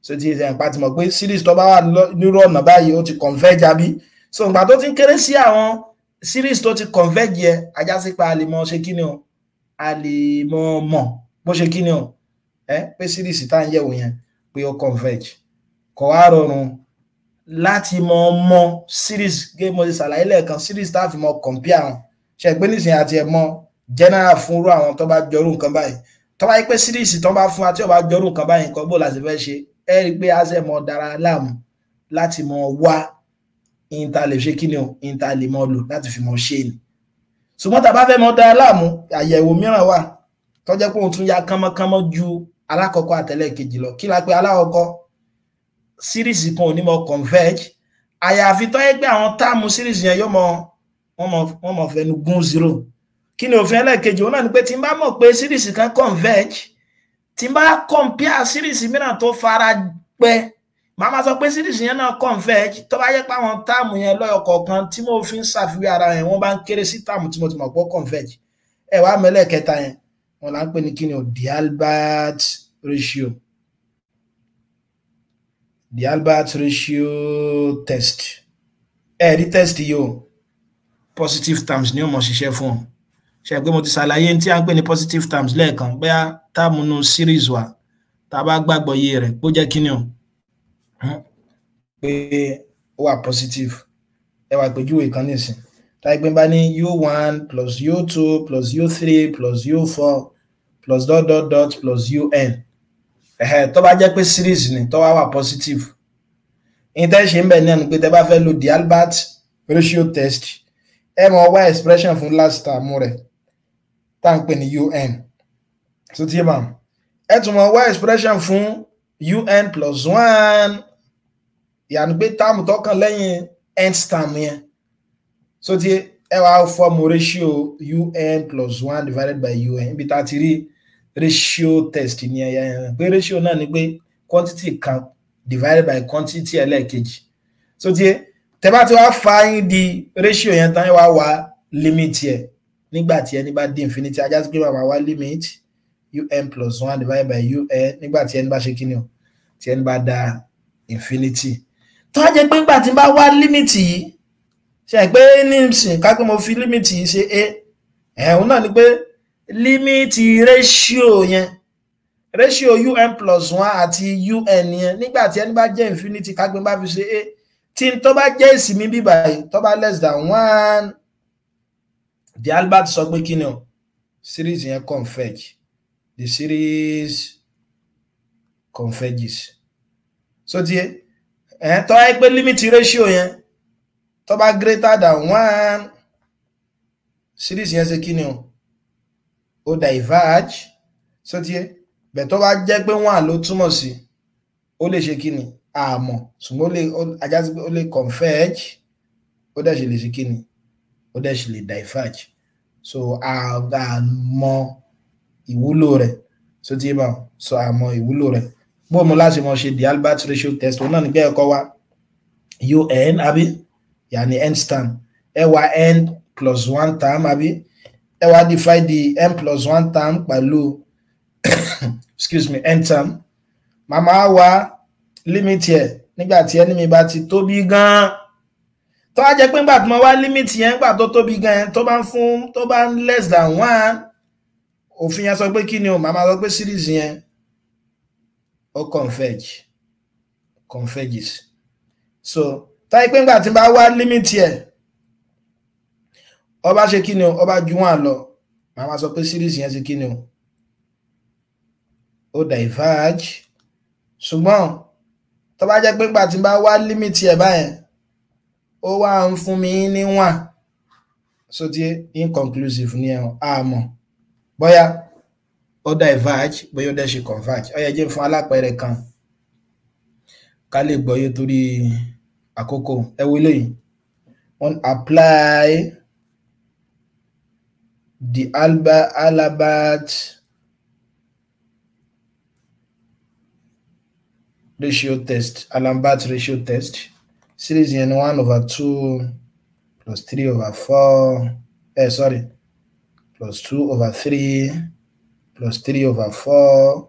so ti ṣe àpá ti mọ̀ pé series tó bá wà nírú ọ̀nà báyìí ó ti converge àbí so ìgbà tó ti ń kéré sí àwọn series tó ti converge yẹ ajá sí pa a lè mọ̀ ṣe kíni o a lè mọ̀ bó ṣe kíni o pé series tá à ń yẹ̀wò yẹn pé ó converge kò wá rọrùn láti mọ̀ series gẹ́gẹ́ mo ti ṣàlàyé lẹ́ẹ̀kan series tá a fi mọ̀ compare wọn ṣe pé nísìnyí àti ẹ̀ mọ̀ general fún irú àwọn tó bá jọrú nǹkan báyìí tó bá yẹ pé series tó bá fún wa tí ó bá jọrú nǹkan báyìí nǹkan bó láti fẹ́ ṣe ẹ rí i pé a ṣe mọ̀ dára láàmú láti mọ̀ wá ìta lè ṣe kíni o ìta lè mọ̀ lò láti fi mọ̀ ṣe ni ṣùgbọ́n tá a bá fẹ́ mọ̀ dára láàmú àyẹ̀wò mìíràn wà tó jẹ́ pé òun tún ya kánmọ́kánmọ́ ju alákọ̀ọ́kọ́ àtẹlẹ́kejì lọ kí la pé alákọ̀ọ́kọ́ series kan ò ní mọ̀ converge àyàfi tó yẹ pé àwọn táàmù series yẹn yóò mọ̀ wọ́n mọ̀ fẹnu gún 0 kí ni òfin ẹlẹ́kejì òun náà ni pé tí n bá mọ̀ pé series kan converge tí n bá compare series mìíràn tó fara pẹ́ màá máa sọ pé series yẹn náà converge tó bá yẹ pé àwọn táàmù yẹn lọ́yọ̀kọ̀ọ̀kan tí mo fi ń ṣàfiwé ara yẹn wọ́n bá ń kéré sí táàmù tí mo ti mọ̀ pé converge ẹ wá mẹ́lẹ̀ kẹta yẹn wọ́n là ń pè ní kí ni o D'Albert ratio D'Albert ratio test rí test yìí o positive terms ni ó mọ̀ ṣiṣẹ́ fún ọ ṣe pé mo ti ṣàlàyé tí a ń pè ní positive terms lẹ́ẹ̀kan bóyá táàmù nù series wa tá a bá gbàgbọ́ iye rẹ̀ bó jẹ́ kí ni o pé ó wà positive ẹ wà péjúwe kan nísìn tá a gbé bá ní U1 plus U2 plus U3 plus U4 plus dot dot dot plus UN tó bá jẹ́ pé series ni tó wà positive intention bẹ̀ ní ẹnu pé tẹ́ bá fẹ́ lo D'Albert ratio test ẹ mọ̀ wá expression fún last term rẹ̀ tá ń pè ní UN so tí ma ẹ tún mọ̀ wá expression fún UN plus 1 yàní pé term tó kàn lẹ́yìn nth term yẹn so tí ẹ wá form ratio UN plus 1 divided by UN bí tá ti rí ratio test ni ẹ̀yà pé ratio náà ni pé quantity kan divided by quantity ẹlẹ́ẹ̀kejì so tí tẹ́ bá ti wá find the ratio yẹn tán wá wá limit yẹ nígbà tí ẹni bá dé infinity ajá sí pé wà wá limit UN plus 1 divided by UN nígbà tí ẹni bá ṣe kíni o tí ẹni bá dá infinity tó jẹ́ pé nígbà tí bá wá limit yìí ṣe pé ní ìsìn ká pé mo fi limit yìí ṣe ẹ̀hún náà ni pé limit ratio yẹn ratio UN plus 1 àti UN yẹn nígbà tí ẹni bá jẹ́ infinity ká pé bá fi ṣe tí n tó bá jẹ́ ìsinmi bí báyìí tó bá less than 1 D'Albert sọ pé kí ni o series yẹn converge the series converges so tí tó wáyé pé limit ratio yẹn tó bá greater than 1 series yẹn ṣe kí ni o ó diverge so tí bẹ̀ tó bá jẹ́ pé 1 ló túmọ̀ sí ó lè ṣe kí ni àmọ́ ṣùgbọ́n ajá sí pé ó lè converge ó dẹ̀ ṣe lè ṣe kí ni ó dẹ̀ ṣe lè diverge so àmọ́ ìwúlò rẹ̀ so tí bá so àmọ́ ìwúlò rẹ̀ bó mo láti mọ̀ ṣe D'Albert ratio test òun náà ní pé ẹ̀kọ́ wa UN àbí yàní nth term ẹ wá n plus 1 term àbí ẹ wá divide the n plus 1 term pẹ̀lú excuse me, end term. Màmá wá limit yẹ nígbà tí ẹni mi bá ti tóbi gan. Tó á jẹ́ pé nígbà tí mo wá limit yẹn nígbà tó tóbi gan yẹn tó bá ń less than 1, òfin yẹn sọ pé kí ni o, màmá sọ pé series yẹn ó converges. So tó á jẹ́ pé nígbà tí bá wá limit yẹn ó bá ṣe kí ni o, ó bá ju 1 lọ, màmá sọ pé series yẹn ṣe kí ni o, ó diverge. Ṣùgbọ́n tó bá jẹ́ pé nígbà tí bá wá limit yẹn báyẹn ó wá ń fún mi ní 1, so tí inconclusive ni ẹ̀ àmọ́ bóyá ó diverge bóyá ó dẹ̀ ṣe converge. Ó yẹ jẹ́ fún alápẹẹrẹ kan ká lè gbọ́yé torí àkókò. Ẹ wo eléyìí, wọ́n apply the Albert ratio test. Series yẹn 1/2 plus 3/4, plus 2/3 plus 3/4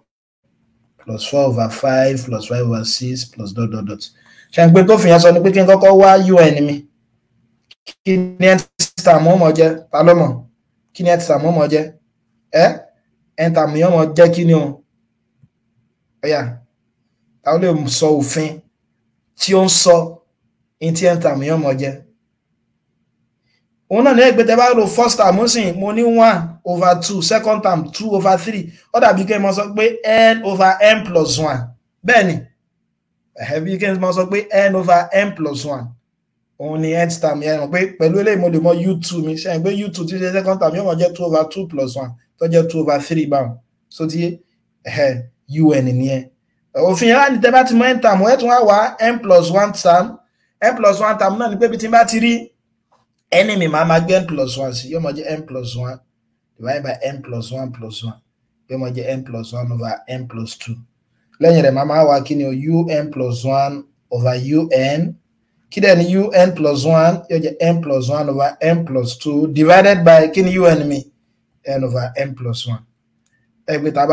plus 4/5 plus 5/6 plus ... Ṣé n pé tó fi yẹn sọ ni pé kí n kọ́kọ́ wá UN mi. Kí ni end term mọ̀ jẹ́? Ta ló mọ̀? Kí ni end term mọ̀ jẹ́? End term yẹn mọ̀ jẹ́ kí ni o? Ta ló lè sọ òfin tí ó ń sọ in tí end term yẹn mọ̀ jẹ́? Òun náà ní ẹgbẹ́ tẹ́ bá ro first term sìn mo ní 1/2, second term 2/3. Ó dàbí kí n mọ̀ sọ pé n/n plus 1. Bẹ́ẹ̀ ni bí kí n mọ̀ sọ pé n/n plus 1. Òun ni end term yẹn mọ̀ pé pẹ̀lú eléyìí mo lè mọ̀ U2 mi. Ṣé pé U2 tí ṣe second term yẹn mọ̀ jẹ́ 2/2 plus 1 tó jẹ́ 2/3 báwọn. So tí UN nìyẹn. Òfin yẹn wá ní tẹ́ bá ti mọ̀ end term ẹ tún wá n plus 1 term. N plus 1 term náà ni pé bí tí n bá ti rí ẹni mi máa gbé n plus 1 sí, yóò mọ̀ jẹ́ n plus 1 divided by n plus 1 plus 1, yóò mọ̀ jẹ́ n plus 1 over n plus 2. Lẹ́yìn rẹ̀ máa wá kí ni o, un plus 1 over un. Kí dẹ̀ ni un plus 1 yóò jẹ́ n plus 1 over n plus 2 divided by kí ni un mi, n over n plus 1. Ẹgbẹ́ tá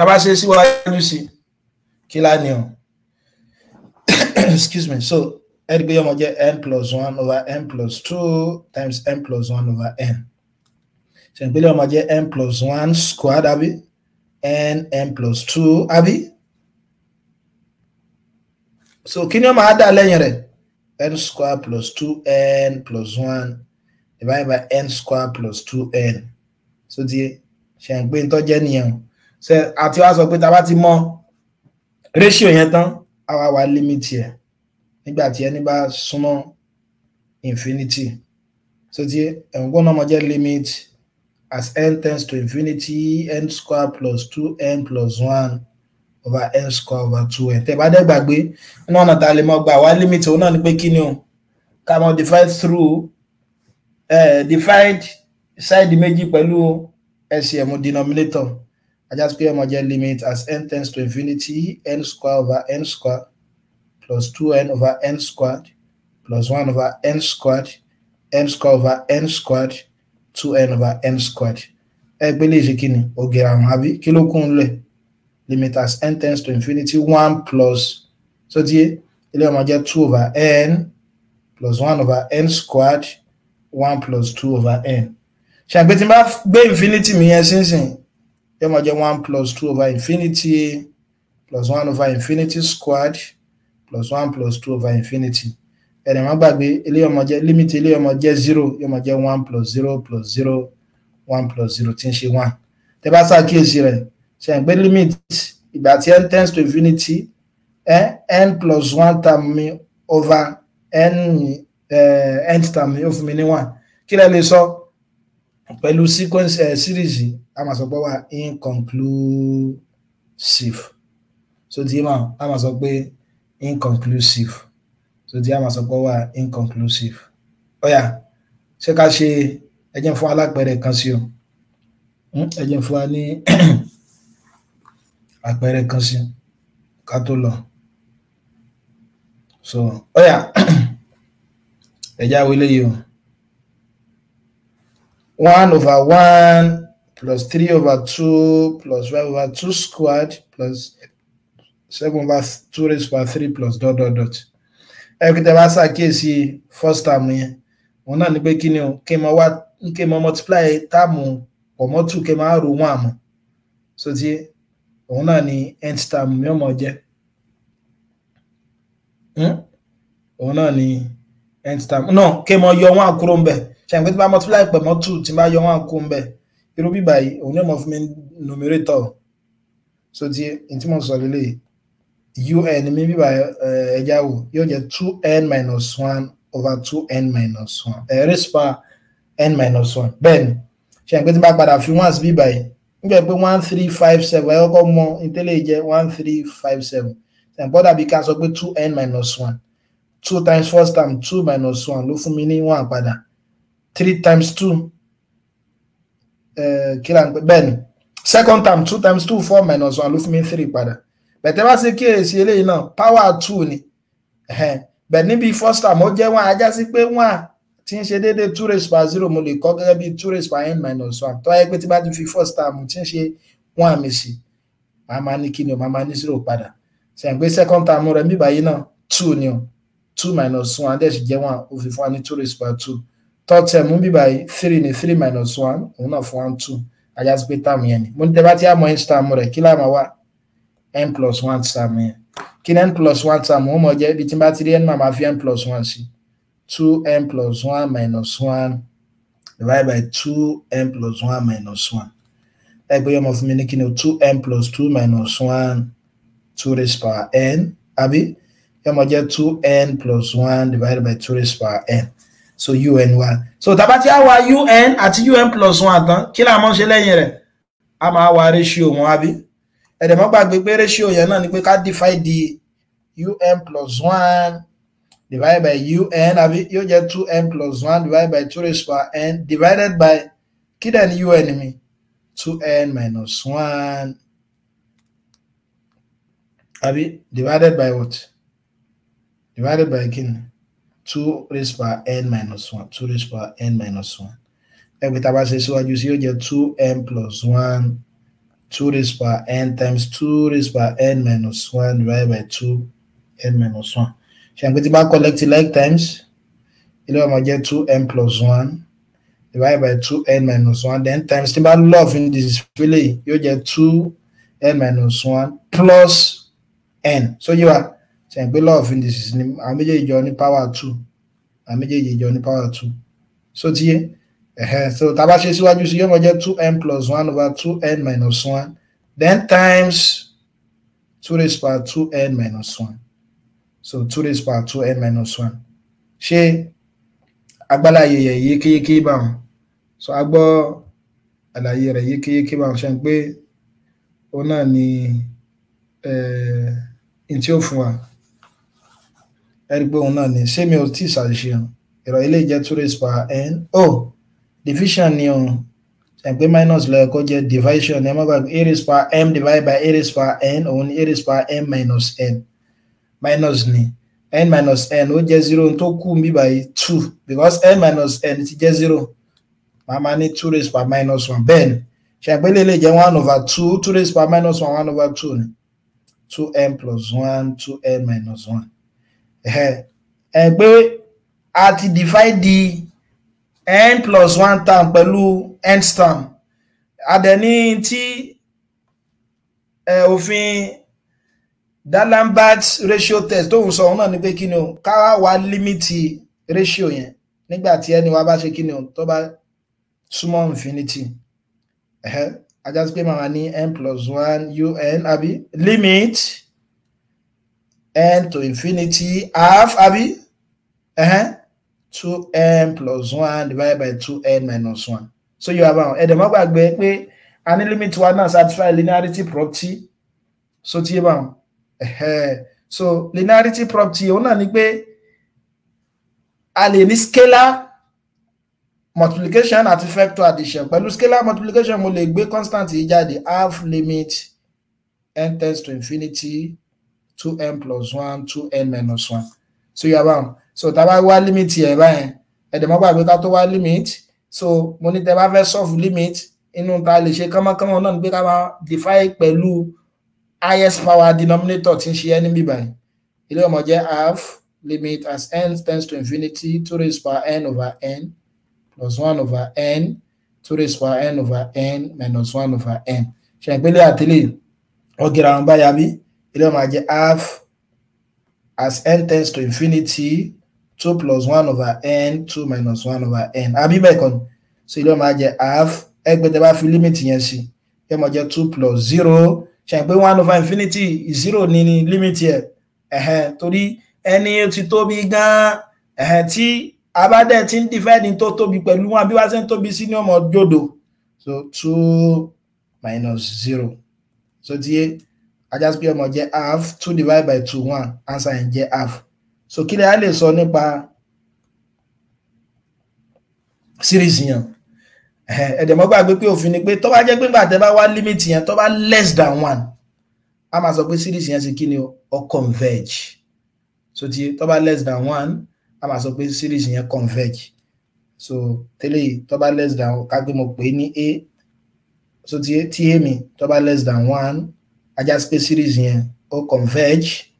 bá ṣe síwájú sí kí lá ni o. Excuse me. So ẹgbẹ́ yóò mọ̀ jẹ́ n plus 1 over n plus 2 times n plus 1 over n. So ẹgbẹ́ yóò mọ̀ jẹ́ n plus 1 squared àbí n plus 2 àbí. So kí ni ó máa dá lẹ́yìn rẹ̀? N squared plus 2n plus 1 divided by n squared plus 2n. So tí ṣe ń pé ń tọ́jẹ́ nìyẹn. So àti wá sọ pé tá bá ti mọ̀ ratio yẹn tán àwa wá limit yẹn nígbà tí ẹni bá súnmọ́ infinity. So tí ẹ̀wọ̀n náà mọ̀ jẹ́ limit as n tends to infinity n squared plus 2n plus 1 over n squared over 2n. Tẹ́ bá dẹ̀ gbàgbé náà ọ̀nà tá lè mọ̀ gbà wá limit òun náà ni pé kí ni o, ká mọ̀ divide through divide side méjì pẹ̀lú LCM denominator. I just pay ọmọ jẹ́ limit as n tends to infinity n squared over n squared plus 2n over n squared plus 1 over n squared over n squared 2n over n squared. Ẹgbẹ́ lè ṣe kí ni ògèrè àwọn àbí kí ló kún lẹ̀? Limit as n tends to infinity 1 plus, so tí ilé ọmọ jẹ́ 2 over n plus 1 over n squared 1 plus 2 over n. Ṣé àgbẹ̀ tí n bá gbé infinity mi yẹn sínsìn yóò mọ̀ jẹ́ 1 plus 2 over infinity plus 1 over infinity squared plus 1 plus 2 over infinity. Ẹ̀rẹ̀ má gbàgbé ilé ọmọ jẹ́ limit ilé ọmọ jẹ́ 0, yóò mọ̀ jẹ́ 1 plus 0 plus 0 1 plus 0 tí ń ṣe 1. Tẹ́ bá ṣàkíyèsí rẹ̀ ṣe àgbẹ̀ limit ìgbà tí n tends to infinity n plus 1 term mi over n term mi ó fún mi ní 1. Kí lẹ lè sọ pẹ̀lú sequence series a máa sọ pé wà inconclusive. So tí a máa sọ pé inconclusive. So tí a máa sọ pé wà inconclusive. Ó yá ṣé ká ṣe ẹjẹ́ fún alápẹẹrẹ kan sí o. Ẹjẹ́ fún wa ní àpẹẹrẹ kan sí ká tó lọ. So ó yá ẹjẹ́ àwọn eléyìí o. 1 over 1 plus 3 over 2 plus 5 over 2 squared plus 7 over 2 raised by 3 plus dot dot dot. Every time I say first term yẹn, òun náà ní pé kí ni o, kí n mọ multiply term pọ̀ mọ́ 2 kí n máa ro 1 mọ́. So tí òun náà ní nth term mi ó mọ jẹ́. Òun náà ní nth term. No, kí n mọ yọ 1 kúrò ńbẹ̀. Ṣé n pé tí bá multiply pọ̀ mọ́ 2 tí bá yọ 1 kúrò ńbẹ̀. Irú bí báyìí òun náà mọ fún mi numerator. So tí n tí mo sọ lélẹ̀ un mi bí báyìí ẹja wò yóò jẹ́ 2n minus 1 over 2n minus 1 raised by n minus 1. Bẹ́ẹ̀ni ṣé n pé tí bá padà fi 1 sí bí báyìí nígbà pé 1357 ẹ kọ́kọ́ mọ ìtẹ́lẹ̀ jẹ́ 1357. Ṣé n gbọ́dọ̀ bí ká sọ pé 2n minus 1. 2 times first term 2 minus 1 ló fún mi ní 1 padà. 3 times 2 bẹ́ẹ̀ni second term 2 times 2 4 minus 1 ló fún mi 3 padà. Bẹ̀tẹ̀ bá ṣe kíyèsí eléyìí náà power 2 ni. Bẹ̀ níbi first term ó jẹ́ 1 ajá sí pé 1 tí ń ṣe déédéé 2 raised by 0 mo lè kọ́ gẹ́gẹ́ bí 2 raised by n minus 1. Tó yẹ pé tí bá ti fi first term tí ń ṣe 1 mi sí màá máa ní kí ni o, màá máa ní 0 padà. Ṣé n pé second term rẹ̀ níbí báyìí náà 2 ni o, 2 minus 1 dẹ̀ sì jẹ́ 1 ó fi fún wa ní 2 raised by 2. Third term níbí báyìí 3 ni 3 minus 1 òun náà fún wa 2 ajá sí pé term yẹn ni. Mo ní tẹ́ bá ti á mọ nth term rẹ̀ kí láà máa wá n plus 1 term yẹn. Kí ni n plus 1 term ó mọ̀ jẹ́ bí tí n bá ti rí n máa fi n plus 1 sí. 2n plus 1 minus 1 divided by 2n plus 1 minus 1. Ẹgbẹ́ yẹn mọ̀ fún mi ní kí ni o 2n plus 2 minus 1 2 raised by n àbí yẹn mọ̀ jẹ́ 2n plus 1 divided by 2 raised by n. So un 1. So tá bá ti á wá un àti un plus 1 tán kí la mọ̀ ṣe lẹ́yìn rẹ̀? A máa wá ratio wọn àbí? Ẹ̀dẹ̀ mọ́ gbàgbé pé ratio yẹn náà ni pé ká divide un plus 1 divided by un àbí yóò jẹ́ 2n plus 1 divided by 2 raised by n divided by kí dẹ̀ ni un mi? 2n minus 1 àbí divided by what? Divided by kí ni? 2 raised by n minus 1. 2 raised by n minus 1. Ẹgbẹ́ tá a bá ṣe síwájú sí yóò jẹ́ 2n plus 1 2 raised by n times 2 raised by n minus 1 divided by 2n minus 1. Ṣé n pé tí bá collect like times ilé ọmọ jẹ́ 2n plus 1 divided by 2n minus 1 then times tí bá love in this really yóò jẹ́ 2n minus 1 plus n. So yíwa ṣé n pé love in this ni àwọn méjèèjì jọ ní power 2. Àwọn méjèèjì jọ ní power 2. So tí yé so tá bá ṣe síwájú sí yóò mọ jẹ́ 2n plus 1 over 2n minus 1 then times 2 raised by 2n minus 1. So 2 raised by 2n minus 1. Ṣé agbáláyé yẹ yékéyéké báwọn? So agbọ́ àlàyé rẹ̀ yékéyéké báwọn ṣe ń pé òun náà ni in tí ó fún wa. Ẹ̀rí pé òun náà ni ṣé mi ò tí ṣàṣìṣe hàn? Ìrọ̀ ilé jẹ́ 2 raised by n. Oh! Division ni o. Ṣé pé minus lẹ́ẹ̀kọ́ jẹ́ division ẹ má gbàgbé a raised by m divided by a raised by n òun ni a raised by m minus n. Minus ni n minus n ó jẹ́ 0 tó kù bí báyìí 2 because n minus n ti jẹ́ 0. Màá ní 2 raised by minus 1 bẹ́ẹ̀ ni. Ṣé pé lè jẹ́ 1 over 2 2 raised by minus 1 1 over 2 ni. 2n plus 1 2n minus 1. Pé a ti divide the n plus 1 term pẹ̀lú nth term. Adẹni tí òfin D'Alembert ratio test tó ń sọ náà ni pé kí ni o ká wá límìtì ratio yẹn nígbà tí ẹni wa bá ṣe kí ni o tó bá súnmọ́ infinity. Ajá sí pé màá ní n plus 1 un àbí limit n to infinity half àbí 2n plus 1 divided by 2n minus 1. So you have ẹ̀dẹ̀ má gbàgbé pé a ní limit wa náà satisfy linearity property. So tí yé bá so linearity property òun náà ni pé a lè ní scalar multiplication àti factor addition. Pẹ̀lú scalar multiplication mo lè gbé constant yìí jáde half limit n tends to infinity 2n plus 1 2n minus 1. So you have so tá bá wá limit ẹ̀ báyẹn ẹ̀dẹ̀ má gbàgbé ká tó wá limit. So mo ní tẹ́ bá fẹ́ solve limit inú ta lè ṣe kánmọ́kánmọ́ náà ni pé ká máa define pẹ̀lú highest power denominator tí ń ṣe n níbí báyìí. Ilé ọmọ jẹ́ half limit as n tends to infinity 2 raised power n over n plus 1 over n 2 raised power n over n minus 1 over n. Ṣe ìpínlẹ̀ àtìlẹ́ ọ̀gẹ̀rẹ̀ àwọn báyà bí ilé ọmọ jẹ́ half as n tends to infinity 2 plus 1 over n 2 minus 1 over n. Àbí bẹ́ẹ̀ kọ́ ni. So ilé ọmọ jẹ́ half ẹgbẹ́ tẹ́ bá fi limit yẹn sí ilé ọmọ jẹ́ 2 plus 0. Ṣe pé 1 over infinity 0 ní limit yẹn. Torí ẹni tí tóbi gan tí abádẹ́ tí ń divide tó tóbi pẹ̀lú wọn bí wá ṣe ń tóbi sí ní ọmọ jòdò. So 2 minus 0. So tí ajá sí pé ọmọ jẹ́ half 2 divided by 2 1 answer yẹn jẹ́ half. So kí lè a lè sọ nípa series yẹn. Ẹ̀dẹ̀mọ́ gbàgbé pé òfin ni pé tó bá jẹ́ pé nígbà tẹ́ bá wá limit yẹn tó bá less than 1 a máa sọ pé series yẹn sì kí ni ó converge. So tí tó bá less than 1 a máa sọ pé series yẹn converge. So tẹ́lẹ̀ tó bá less than ká gbé mo pè ní a. So tí a mi tó bá less than 1 ajá sí pé series yẹn ó converge.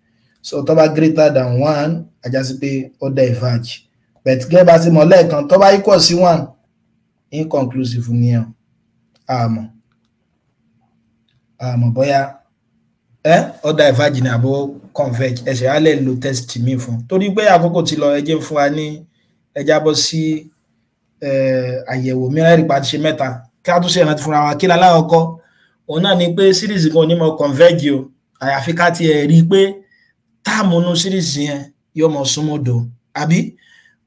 So tó bá greater than 1 ajá sí pé ó diverge. But gẹ́gẹ́ bá ti mọ̀ lẹ́ẹ̀kan tó bá equal sí 1 inconclusive ni ẹ̀ àmọ́ bóyá ó diverge ní àbó converge ẹ̀ṣẹ̀ á lè lo test mi fún torí pé àkókò ti lọ ẹjẹ́ fún wa ní ẹjá bọ́ sí àyẹ̀wò mìíràn rí pàtí ṣe mẹ́ta kí a tún ṣe ìrántí fúnra wa kí lálákọ̀ọ́kọ́ òun náà ni pé series kan ní mọ̀ converge o àyàfi ká ti rí i pé táàmù nú series yẹn yóò mọ̀ súnmọ́dọ̀ àbí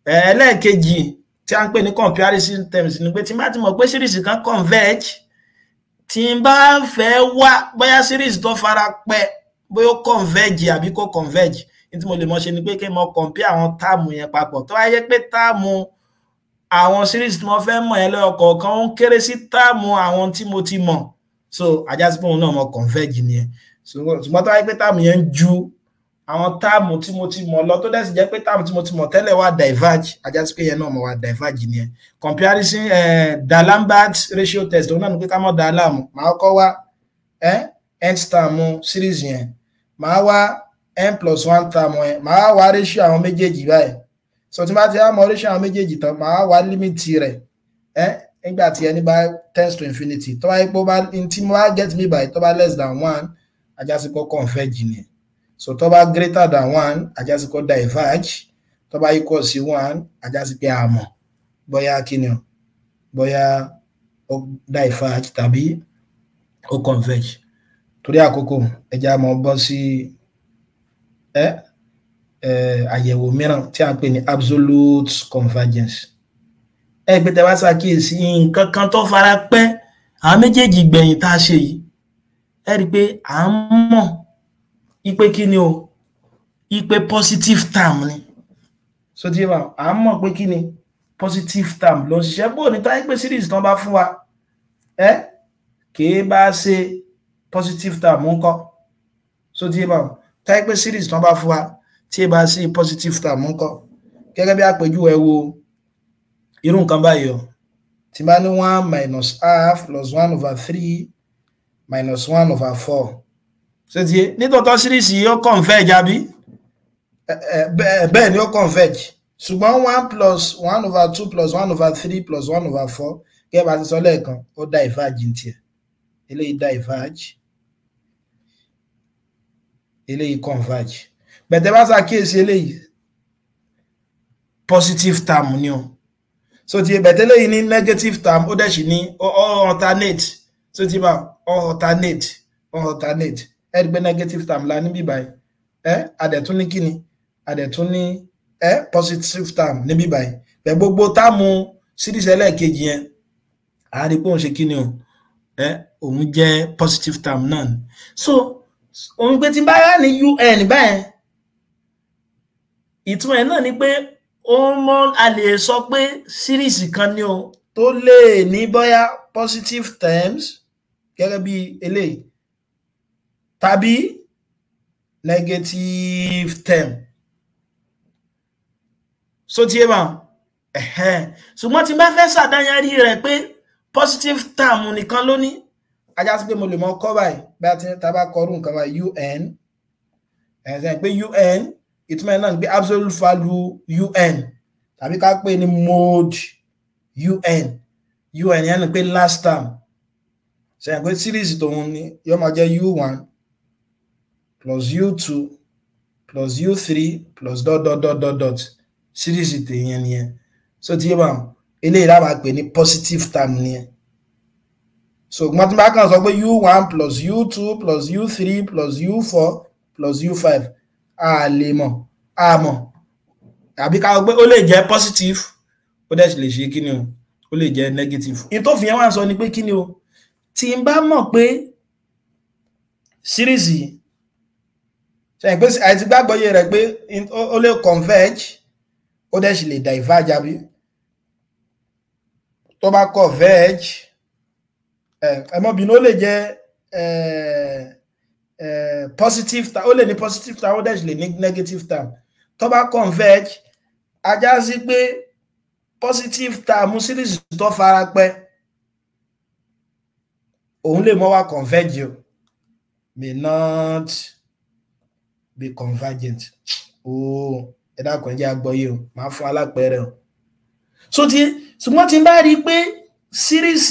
ẹlẹ́ẹ̀kejì tí a ń pè ní comparison terms ni pé tí bá ti mọ̀ pé series kan converge tí n bá fẹ́ wá bóyá series tó fara pẹ́ bóyá ó converge àbí kò converge ní tí mo lè mọ̀ ṣe ni pé kí n mọ̀ compare àwọn táàmù yẹn papọ̀ tó wáyé pé táàmù àwọn series tí mo fẹ́ mọ̀ yẹn lọ́kọ̀ọ̀kan ó ń kéré sí táàmù àwọn tí mo ti mọ̀ so ajásí pé òun náà mọ̀ converge nìyẹn ṣùgbọ́n tó wáyé pé táàmù yẹn ju àwọn táàmù tí mo ti mọ̀ lọ tó dẹ̀ sì jẹ́ pé táàmù tí mo ti mọ̀ tẹ́lẹ̀ wá diverge ajásí pé yẹn náà mọ̀ wá diverge nìyẹn comparison D'Alembert ratio test òun náà ní pé ká mọ̀ dá láàmú màá kọ́ wá nth term series yẹn màá wá n plus 1 term yẹn màá wá ratio àwọn méjèèjì báyìí so tí bá ti mọ̀ ratio àwọn méjèèjì tán màá wá limit rẹ̀ nígbà tí ẹni bá tends to infinity tó bá yẹ pé ó bá tí mo bá get me by tó bá less than 1 ajásí pé converge nìyẹn. So tó bá greater than 1 ajásí kó diverge tó bá equal sí 1 ajásí pé a mọ̀ bóyá kíni o bóyá ó diverge tàbí ó converge torí àkókò ẹjá mọ̀ bọ́ sí àyẹ̀wò mìíràn tí a ń pè ní absolute convergence. Pé tẹ́ bá ṣàkíyèsí nǹkan kan tó fara pẹ́ àwọn méjèèjì gbẹ̀yìn tá a ṣe yìí rí pé à ń mọ̀ ipe kí ni o ipe positive term ni so tí wà á mọ̀ pé kí ni positive term ló ń ṣiṣẹ́ bó ní táyé pé series tán bá fún wa kìí bá ṣe positive term ń kọ́ so tí wà táyé pé series tán bá fún wa tí bá ṣe positive term ń kọ́ gẹ́gẹ́ bí àpèjúwe wo irú nǹkan báyìí o tí bá ní 1 minus half plus 1 over 3 minus 1 over 4 so tí nítòótọ́ series yìí ó converge àbí bẹ́ẹ̀ ni ó converge ṣùgbọ́n 1 plus 1 over 2 plus 1 over 3 plus 1 over 4 gẹ́gẹ́ bá ti sọ lẹ́ẹ̀kan ó diverge ní tiẹ̀ eléyìí diverge eléyìí converge bẹ̀tẹ̀ bá ṣàkíyèsí eléyìí positive term ni o so tí bẹ̀tẹ̀ eléyìí ní negative term ó dẹ̀ sì ní alternate so tí bá alternate ẹgbẹ́ negative term la níbí báyìí adẹ̀tún ní kíni adẹ̀tún ní positive term níbí báyìí bẹ̀ gbogbo táàmù series ẹlẹ́ẹ̀kejì yẹn a rí pé òun ṣe kíni o òun jẹ́ positive term náà so òun pé tí bá yá ní un báyẹn ìtumọ̀ ẹ̀ náà ni pé ó mọ́ a lè sọ pé series kan ni o tó lè ní bóyá positive terms gẹ́gẹ́ bí eléyìí tàbí negative term so tí ẹ bá ṣùgbọ́n tí bá fẹ́ ṣàdáyàrí rẹ̀ pé positive term nìkan ló ní ajá sí pé mo lè mọ kọ́ báyìí bí a ti tá bá kọrú nǹkan báyìí un ẹ̀sẹ̀ pé un ìtumọ̀ náà ni pé absolute value un tàbí ká pè ní mode un yẹn ni pé last term ṣe pé series tòun ni yóò máa jẹ́ u1 plus u2 plus u3 plus dot series tèyẹn nìyẹn so tí yóò bá eléyìí la máa pè ní positive term nìyẹn so gbọ́n tí bá kàn sọ pé u1 plus u2 plus u3 plus u4 plus u5 a lè mọ̀ àbí ká sọ pé ó lè jẹ́ positive ó dẹ̀ sì lè ṣe kí ni o ó lè jẹ́ negative in tó fi yẹn wá sọ ni pé kí ni o tí n bá mọ̀ pé series yìí ṣe pé àti gbàgbọ́yé rẹ̀ pé ó lè converge ó dẹ̀ sì lè diverge àbí tó bá converge ẹmọ́bìnrin ó lè jẹ́ positive term ó lè ní positive term ó dẹ̀ sì lè ní negative term tó bá converge ajá sí pé positive term series tó fara pẹ́ òun lè mọ́ wá converge o may not be convergent ẹ dákun ẹ jẹ́ àgbọ́yé o máa fún alápẹẹrẹ o so tí ṣùgbọ́n tí n bá rí i pé series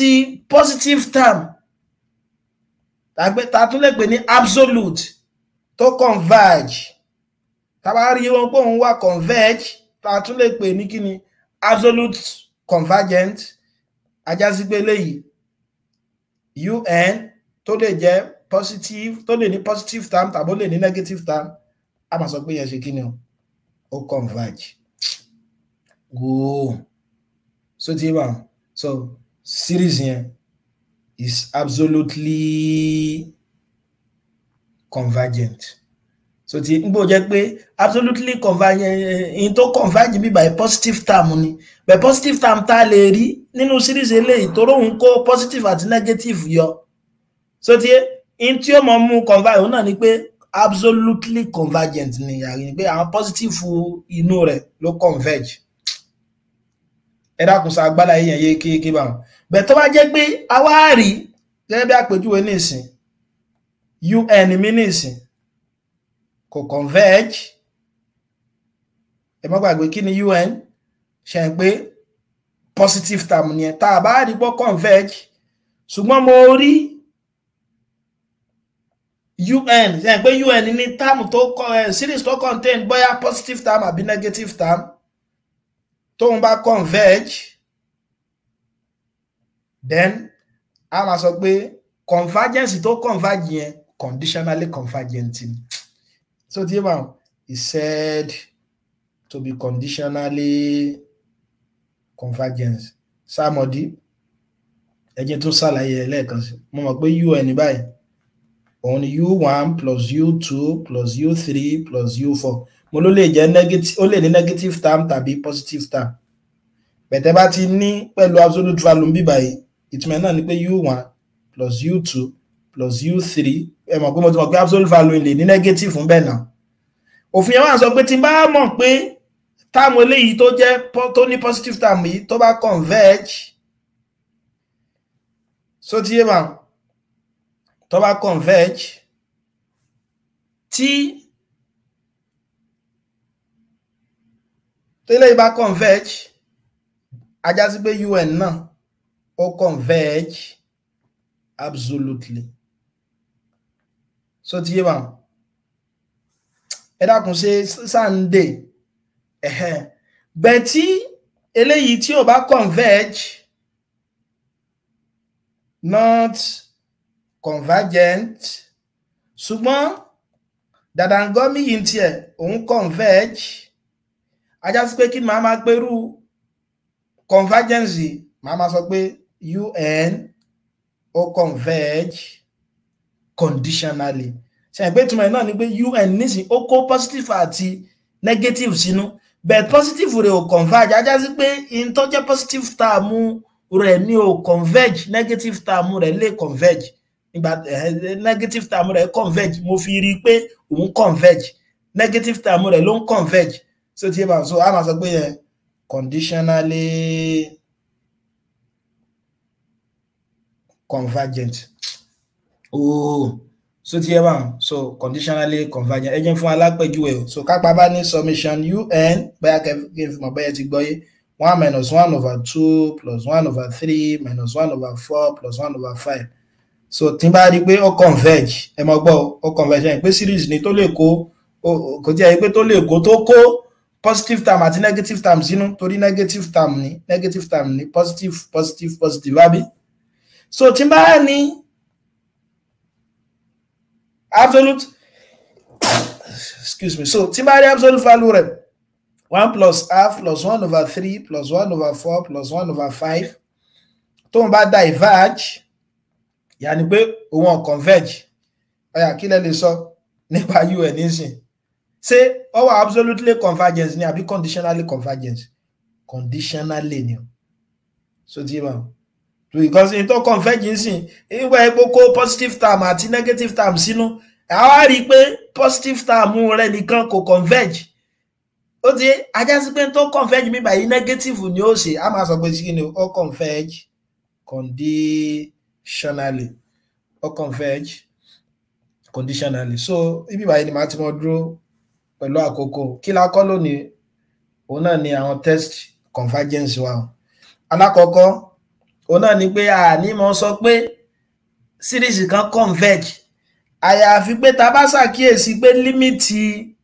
positive term tàbí ta tún lè pè ní absolute tó converge tá bá rí wọn pé òun wá converge ta tún lè pè ní kíni absolute convergent ajá sí pé léyìí un tó lè jẹ́ positive tó lè ní positive term tàbí ó lè ní negative term a máa sọ pé yẹn ṣe kíni o ó converge whoa so tí wà so series yẹn is absolutely convergent so tí n gbọ́ jẹ́ pé absolutely convergent in tó converge bí by positive term ni by positive term tá lè rí nínú series eléyìí tó lóhun kó positive àti negative yọ so tí in tí ó mọ̀ mú converge òun náà ni pé absolutely convergent ni yàrí ni pé àwọn positive inú rẹ̀ ló converge ẹ dákun sa agbára yíyan yé kéèké bá wọn bẹ́ẹ̀ tó bá jẹ́ pé awárí gẹ́gẹ́ bí àpèjúwe ní ìsìn un mi ní ìsìn kò converge ẹ má gbàgbé kí ni un ṣe ń pé positive term ni ẹ tá a bá rí pọ́ converge ṣùgbọ́n mo rí un ṣe ń pé un ní term tó series tó contain bóyá positive term àbí negative term tóun bá converge then a máa sọ pé convergence tó converge yẹn conditionally convergent so tí yẹn is said to be conditionally convergence sáàmọ̀dí ẹjẹ́ tó ṣàlàyé lẹ́ẹ̀kan sí mo mọ̀ pé un báyìí òun ni u1 plus u2 plus u3 plus u4 mo ló lè jẹ́ negative ó lè ní negative term tàbí positive term bẹ̀tẹ̀ bá ti ní pẹ̀lú absolute value bí báyìí ìtumọ̀ náà ni pé u1 plus u2 plus u3 ẹ mọ̀ pé mo ti mọ̀ pé absolute value lè ní negative fún bẹ́ẹ̀ náà òfin yẹn wà sọ pé tí n bá mọ̀ pé term eléyìí tó jẹ́ tó ní positive term yìí tó bá converge so tí yé mà tó bá converge tí tẹ́lẹ̀ bá converge ajá sí pé un náà ó converge absolutely so tí yé mà ẹ dákun ṣe Sunday bẹ́ẹ̀ tí eléyìí tí ó bá converge not convergent ṣùgbọ́n dàdàngọ́mí yìí tiẹ̀ òun converge ajá sí pé kí màá máa pẹ̀rú convergence màá máa sọ pé un ó converge conditionally ṣe pé túmọ̀ náà ni pé un nísìn ó kó positive àti negative sínú but positive rẹ̀ ò converge ajá sí pé in tó jẹ́ positive term rẹ̀ ní ò converge negative term rẹ̀ lè converge nígbà negative term rẹ̀ converge mo fi rí pé òun converge negative term rẹ̀ ló ń converge so tí ẹ so a máa sọ pé yẹn conditionally convergent. Oh, so ti ẹ bá so conditionally convergent. Ẹ jẹ́ fún alápèjúwe o. So kápá bá ní summation un bóyá kí n fi mọ̀ bóyá ti gbọ́ yé 1 minus 1 over 2 plus 1 over 3 minus 1 over 4 plus 1 over 5. So tí n bá rí pé ó converge ẹ mọ̀ gbọ́ ó converge pé series ni tó lè kó kò tí ẹ pé tó lè kó tó kó positive term àti negative term sínú torí negative term ni positive àbí. So tí n bá ní absolute excuse me, so tí n bá rí absolute value rẹ̀ 1 plus half plus 1 over 3 plus 1 over 4 plus 1 over 5 tó ń bá diverge yàní pé òun converge ọ̀yà kí lẹ lè sọ nípa un nísìn ṣé ó wà absolutely convergence ni àbí conditionally convergence? Conditionally ni. So tí ma because in tó converge nísìn ìgbà epo kó positive term àti negative term sínú àwa rí pé positive term rẹ̀ nìkan kò converge ó ti ajá sí pé tó converge mi báyìí negative ni ó ṣe a máa sọ pé sí ni ó converge conditionally conditionally. So ibi báyìí ni màá ti mọ dúró pẹ̀lú àkókò kí la kọ́ lónìí òun náà ni àwọn test convergence wa. Alákọ̀ọ́kọ́ òun náà ni pé a ní mọ̀ sọ pé series kan converge àyàfi pé tá bá ṣàkíyèsí pé límìtì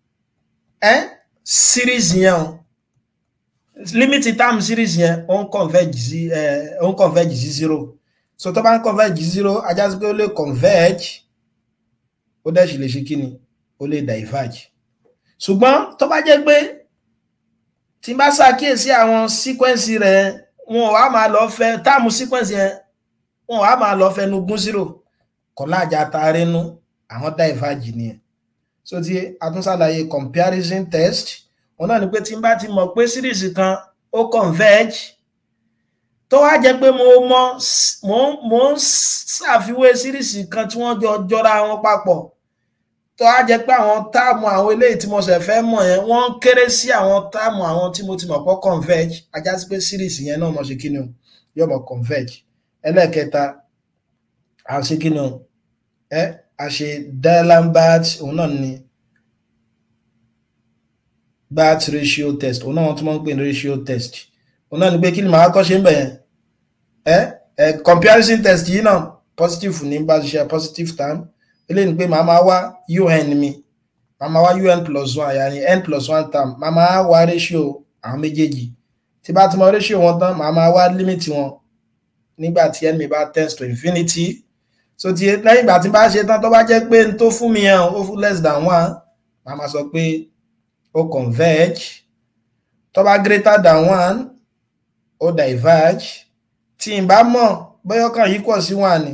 series yẹn límìtì term series yẹn ó ń converge sí 0. So tó bá ń converge sí 0 ajá sí pé ó lè converge ó dẹ̀ sì lè ṣe kíni ó lè diverge. Ṣùgbọ́n tó bá jẹ́ pé tí bá ṣàkíyèsí àwọn sequence rẹ̀ wọn wá máa lọ fẹ́ term sequence yẹn wọn wá máa lọ fẹ́ nu gún 0 kọ̀lájà tarínú àwọn diverge nìyẹn. So tí a tún ṣàlàyé comparison test wọn náà ni pé tí n bá ti mọ̀ pé series kan ó converge tó wá jẹ́ pé mo ń ṣàfiwé series kan tí wọ́n jọ jọra wọn papọ̀ tó wá jẹ́ pé àwọn táàmù àwọn eléyìí tí mo ṣe fẹ́ mọ̀ yẹn wọ́n kéré sí àwọn táàmù àwọn tí mo ti mọ̀ pọ̀ converge ajá sí pé series yẹn náà mo ṣe kí ni yóò mọ̀ converge. Ẹlẹ́ẹ̀kẹta a ṣe kí ni a ṣe D'Alembert òun náà ni Bart ratio test òun náà wọ́n tún máa ń pè ní ratio test òun náà ni pé kí ni màá kọ́ ṣe ń bẹ̀ yẹn comparison test yìí náà positive ní bá ṣe positive term eléyìí ni pé màá máa wá un mi màá máa wá un plus 1 yàní n plus 1 term màá máa wá ratio àwọn méjèèjì tí bá ti mọ ratio wọn tán màá máa wá limit wọn nígbà tí n mi bá tends to infinity. So tí lẹ́yìn ìgbà tí bá ṣe tán tó bá jẹ́ pé n tó fún mi yẹn ó fún less than 1 màá máa sọ pé ó converge tó bá greater than 1 ó diverge tí n bá mọ̀ bóyá kan equal sí 1 ni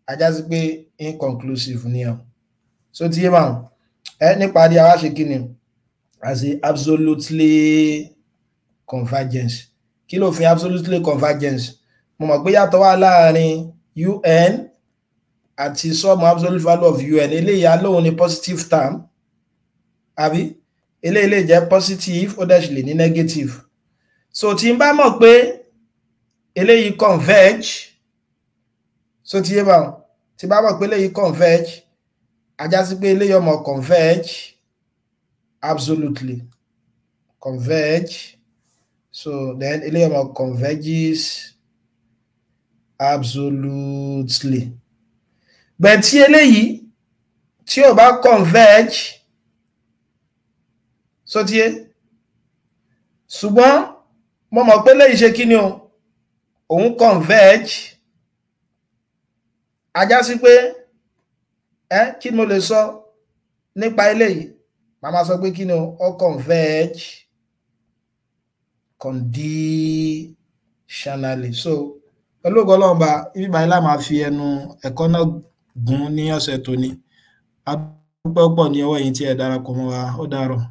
ajá sí pé inconclusive ni ẹ̀. So tí yé máa níparí àwa ṣe kí ni as a absolutely convergence. Kí ló fi absolutely convergence? Mo mọ̀ pé yàtọ̀ wà láàrin un àti sum absolute value of un eléyìí alóhun ni positive term àbí eléyìí lè jẹ́ positive ó dẹ̀ sì lè ní negative. So tí n bá mọ̀ pé eléyìí converge so tí yé bá tí bá mọ̀ pé eléyìí converge ajá sí pé eléyìí ọmọ converge absolutely converge. So then eléyìí ọmọ converges absolutely. But tí eléyìí tí ó bá converge so tí yé ṣùgbọ́n mo mọ̀ pé eléyìí ṣe kí ni òun converge ajá sí pé kí mo lè sọ nípa eléyìí màá máa sọ pé kí ni ó converge conditionally. So pẹ̀lú ògo Ọlọ́run bá ibi báyìí la máa fi ẹnu ẹ̀kọ́ náà gùn ní ọ̀sẹ̀ tó ní. A dúpẹ́ pọ̀ ní ọwọ́ yín tí ẹ darapọ̀ mọ́ wa ó dàárọ̀.